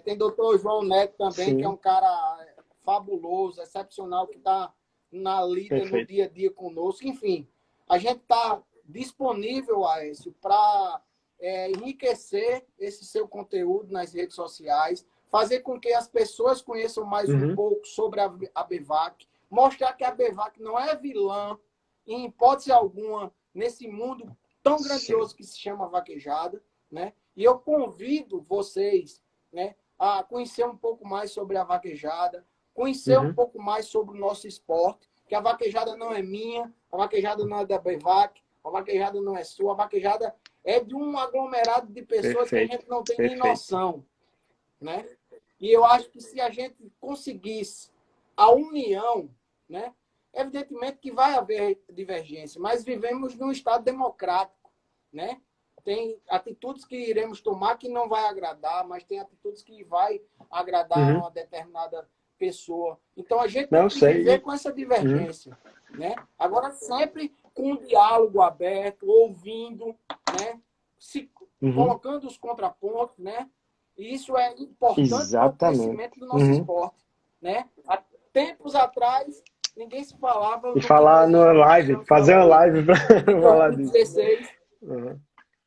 tem doutor João Neto também, que é Sim, um cara fabuloso, excepcional, que está na lida, no perfeito. dia a dia conosco. Enfim, a gente está disponível, Aécio, para enriquecer esse seu conteúdo nas redes sociais, fazer com que as pessoas conheçam mais um Uhum, pouco sobre a BVAC, mostrar que a BVAC não é vilã, em hipótese alguma, nesse mundo tão sim. grandioso que se chama vaquejada, né? E eu convido vocês, né, a conhecer um pouco mais sobre a vaquejada, conhecer um Uhum, pouco mais sobre o nosso esporte, que a vaquejada não é minha, a vaquejada não é da BVAC, a vaquejada não é sua, a vaquejada é de um aglomerado de pessoas que a perfeito. gente não tem nem Perfeito. noção, né? E eu acho que se a gente conseguisse a união, né, evidentemente que vai haver divergência, mas vivemos num estado democrático, né? Tem atitudes que iremos tomar que não vai agradar, mas tem atitudes que vai agradar Uhum, uma determinada pessoa. Então, a gente tem Não que sei. viver com essa divergência. Né? Agora, sempre com um diálogo aberto, ouvindo, né? Se colocando os contrapontos, né? E isso é importante para o crescimento do nosso esporte. Né? Há tempos atrás, ninguém se falava... E falar numa live, fazer uma live para falar disso. 2016,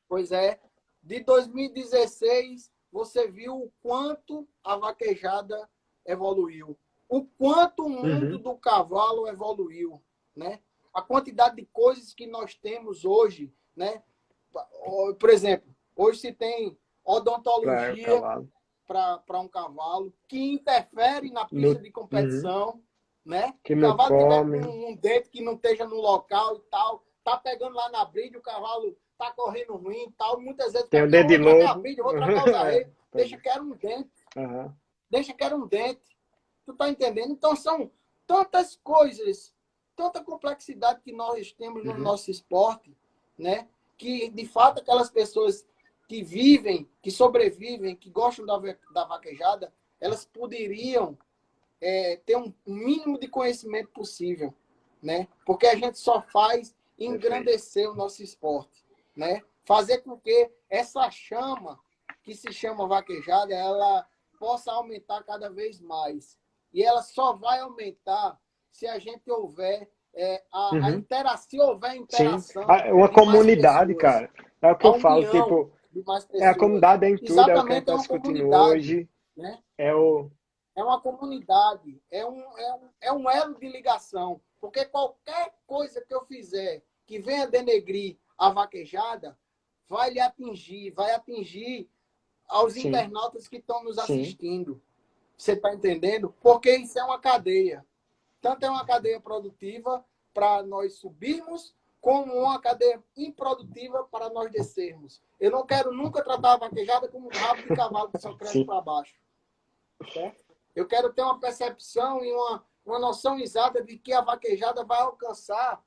pois é, de 2016, você viu o quanto a vaquejada evoluiu. O quanto o mundo do cavalo evoluiu, né? A quantidade de coisas que nós temos hoje, né? Por exemplo, hoje se tem odontologia para um cavalo que interfere na pista de competição, né? Que o cavalo tiver com um dente que não esteja no local e tal, tá pegando lá na bride, o cavalo tá correndo ruim e tal, muitas vezes tem o dedo de lobo, vou trocar os arreios, deixa que era um dente, deixa que era um dente, tu tá entendendo? Então são tantas coisas, tanta complexidade que nós temos no nosso esporte, né? Que de fato aquelas pessoas que vivem, que sobrevivem, que gostam da vaquejada, elas poderiam ter um mínimo de conhecimento possível, né? Porque a gente só faz engrandecer o nosso esporte, né? Fazer com que essa chama que se chama vaquejada, ela possa aumentar cada vez mais. E ela só vai aumentar se a gente houver se houver interação. Sim. Uma comunidade, cara. É o que eu falo, tipo, a comunidade em tudo. Exatamente, é o que a gente está discutindo hoje. Né? É uma comunidade, é um elo de ligação. Porque qualquer coisa que eu fizer que venha denegrir a vaquejada, vai atingir aos internautas que estão nos assistindo. Você está entendendo? Porque isso é uma cadeia. Tanto é uma cadeia produtiva para nós subirmos, como uma cadeia improdutiva para nós descermos. Eu não quero nunca tratar a vaquejada como um rabo de cavalo que só cresce para baixo. Certo? Eu quero ter uma percepção e uma noção exata de que a vaquejada vai alcançar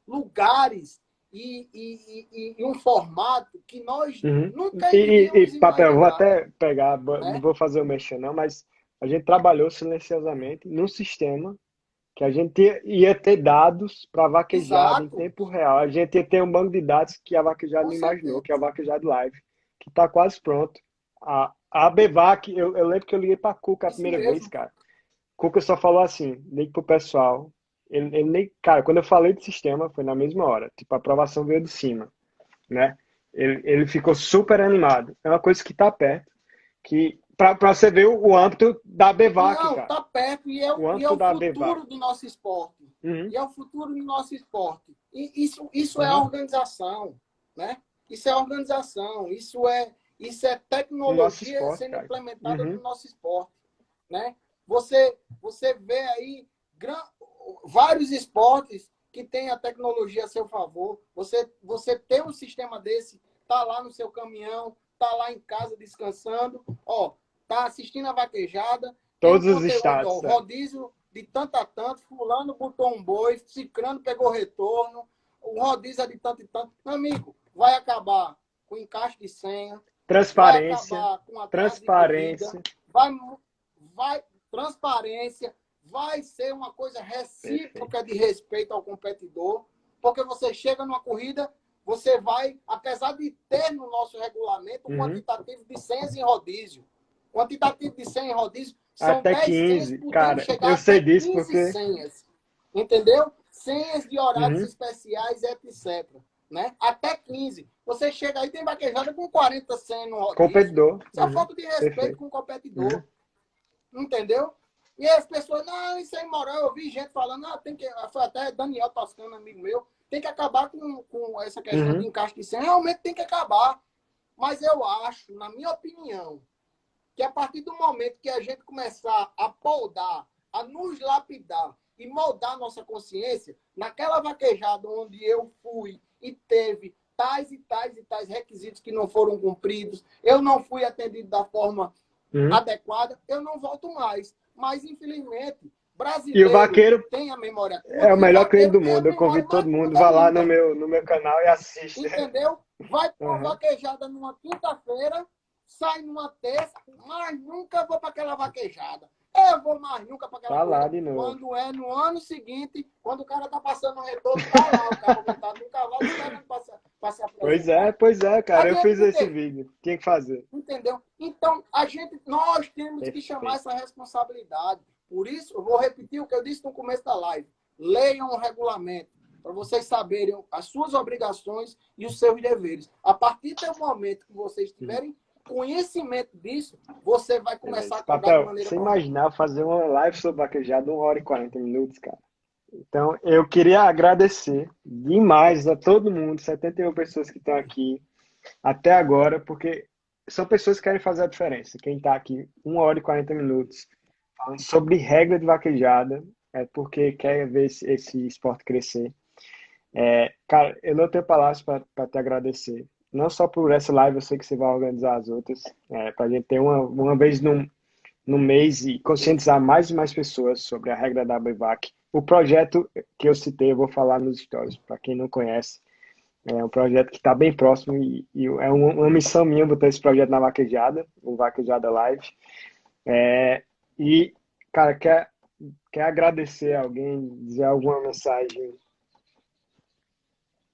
lugares e um formato que nós nunca iríamos Papel, imaginar. vou até pegar, não vou fazer o mexer não, mas a gente trabalhou silenciosamente num sistema que a gente ia ter dados para vaquejada em tempo real. A gente ia ter um banco de dados que a vaquejada não imaginou, que é a vaquejada live, que está quase pronto. A BVAC, eu lembro que eu liguei para a Cuca a primeira vez, cara. Cuca só falou assim, ligue pro pessoal. Ele nem, cara, quando eu falei do sistema, foi na mesma hora. Tipo, a aprovação veio de cima, né? Ele ficou super animado. É uma coisa que está perto, que para você ver o âmbito da BVAC, não, cara. Tá perto e é o futuro do nosso esporte. E é o futuro do nosso esporte. E isso é a organização, né? Isso é organização, isso é tecnologia esporte, sendo cara. implementada no nosso esporte, né? Você vê aí vários esportes que têm a tecnologia a seu favor. Você tem um sistema desse, tá lá no seu caminhão, tá lá em casa descansando, tá assistindo a vaquejada, todos os estados, rodízio de tanto a tanto, fulano botou um boi, ciclano pegou retorno, o rodízio é de tanto e tanto. Meu amigo, vai acabar com encaixe de senha, transparência, vai acabar com transparência, transparência, vai ser uma coisa recíproca de respeito ao competidor, porque você chega numa corrida, você vai, apesar de ter no nosso regulamento um quantitativo de senhas em rodízio. Quantitativo de senhas em rodízio são até 10 15, senhas, cara, chegar eu sei até disso 15 porque... senhas. Entendeu? Senhas de horários especiais, etc. Né? Até 15. Você chega aí, tem vaquejada com 40 senhas no rodízio. Competidor. Isso é falta de respeito com o competidor. Entendeu? E as pessoas, não, isso é imoral. Eu vi gente falando, tem que... Foi até Daniel Toscano, amigo meu, tem que acabar com essa questão de encaixe de senha. Realmente tem que acabar. Mas eu acho, na minha opinião, que a partir do momento que a gente começar a poldar, a nos lapidar e moldar nossa consciência, naquela vaquejada onde eu fui e teve tais e tais e tais requisitos que não foram cumpridos, eu não fui atendido da forma adequada, eu não volto mais. Mas, infelizmente, brasileiro e o vaqueiro tem a memória curta. É o melhor cliente do mundo. Eu convido todo mundo, vá lá no meu canal e assista. Entendeu? Vai para uma vaquejada numa quinta-feira, sai numa terça, mas nunca vou para aquela vaquejada. Eu vou mais nunca para aquela Tá lá coisa. de novo. Quando é no ano seguinte, quando o cara tá passando o retorno, tá lá o cara montado no cavalo esperando passar por aí. Pois é, cara. Eu fiz esse Entendeu? vídeo. Tinha que fazer. Entendeu? Então, nós temos que chamar Perfeito. essa responsabilidade. Por isso, eu vou repetir o que eu disse no começo da live. Leiam o regulamento, para vocês saberem as suas obrigações e os seus deveres. A partir do momento que vocês tiverem conhecimento disso, você vai começar a cobrar de Papel, maneira você correta. imaginar fazer uma live sobre vaquejada 1 hora e 40 minutos, cara? Então, eu queria agradecer demais a todo mundo, 71 pessoas que estão aqui até agora, porque são pessoas que querem fazer a diferença. Quem está aqui 1 hora e 40 minutos falando sobre regra de vaquejada, é porque quer ver esse esporte crescer. Cara, eu não tenho palavras para te agradecer. Não só por essa live, eu sei que você vai organizar as outras, para a gente ter uma vez no mês e conscientizar mais e mais pessoas sobre a regra da ABVAC. O projeto que eu citei, eu vou falar nos stories, para quem não conhece. É um projeto que está bem próximo e é uma missão minha botar esse projeto na Vaquejada, o Vaquejada Live. E, cara, quer agradecer a alguém, dizer alguma mensagem?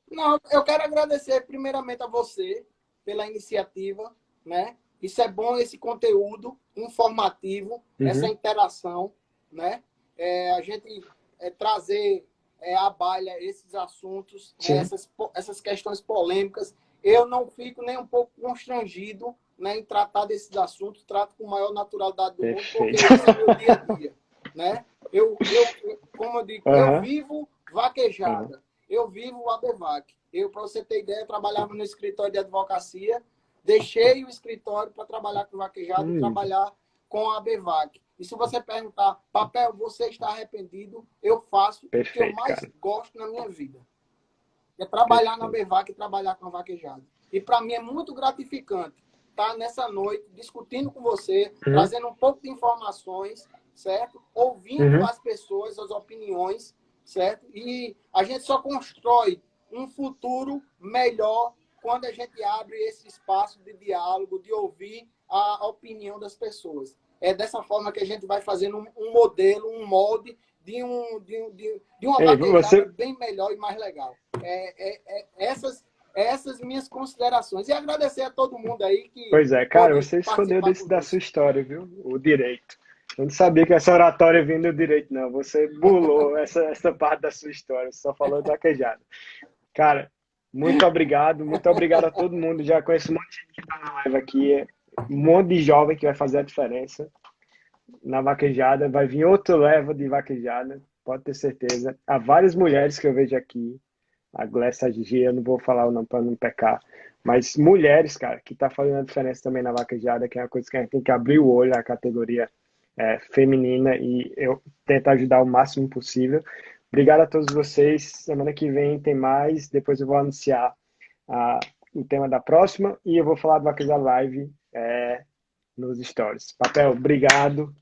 Não, eu quero agradecer primeiramente a você pela iniciativa, né? Isso é bom, esse conteúdo informativo, essa interação, né? A gente trazer à baila esses assuntos, essas questões polêmicas. Eu não fico nem um pouco constrangido, né, em tratar desses assuntos, trato com a maior naturalidade do mundo, porque esse é meu dia a dia, né? Como eu digo, eu vivo vaquejada. Eu vivo o ABVAC. Para você ter ideia, eu trabalhava no escritório de advocacia, deixei o escritório para trabalhar com vaquejada e trabalhar com a ABVAC. E se você perguntar, Papel, você está arrependido? Eu faço o que eu mais gosto na minha vida. É trabalhar na ABVAC e trabalhar com a vaquejada. E para mim é muito gratificante estar nessa noite discutindo com você, trazendo um pouco de informações, certo? Ouvindo as pessoas, as opiniões, certo? E a gente só constrói um futuro melhor quando a gente abre esse espaço de diálogo, de ouvir a opinião das pessoas. É dessa forma que a gente vai fazendo um modelo, um molde de uma vaquejada bem melhor e mais legal. Essas minhas considerações. E agradecer a todo mundo aí que... Pois é, cara, você escondeu da sua história, viu? O direito. Eu não sabia que essa oratória vinha do direito, não. Você burlou essa parte da sua história. Você só falou de vaquejada. Cara, muito obrigado a todo mundo. Já conheço um monte de gente que está na live aqui. Um monte de jovem que vai fazer a diferença na vaquejada. Vai vir outro leva de vaquejada, pode ter certeza. Há várias mulheres que eu vejo aqui. A Glessa G, eu não vou falar o nome para não pecar. Mas mulheres, cara, que tá fazendo a diferença também na vaquejada, que é uma coisa que a gente tem que abrir o olho, a categoria feminina, e eu tento ajudar o máximo possível. Obrigado a todos vocês. Semana que vem tem mais. Depois eu vou anunciar o tema da próxima e eu vou falar do Vaquejada Live nos stories. Papel, obrigado.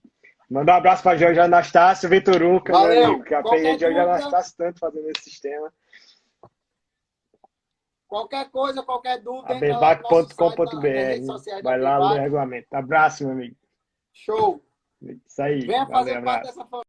Manda um abraço para Jorge Anastácio, Vitor Unca, meu amigo, que apeguei Jorge Anastácio tanto fazendo esse sistema. Qualquer coisa, qualquer dúvida, abevac.com.br. Vai lá ler o regulamento. Abraço, meu amigo. Show. Isso aí. Venha fazer parte dessa família.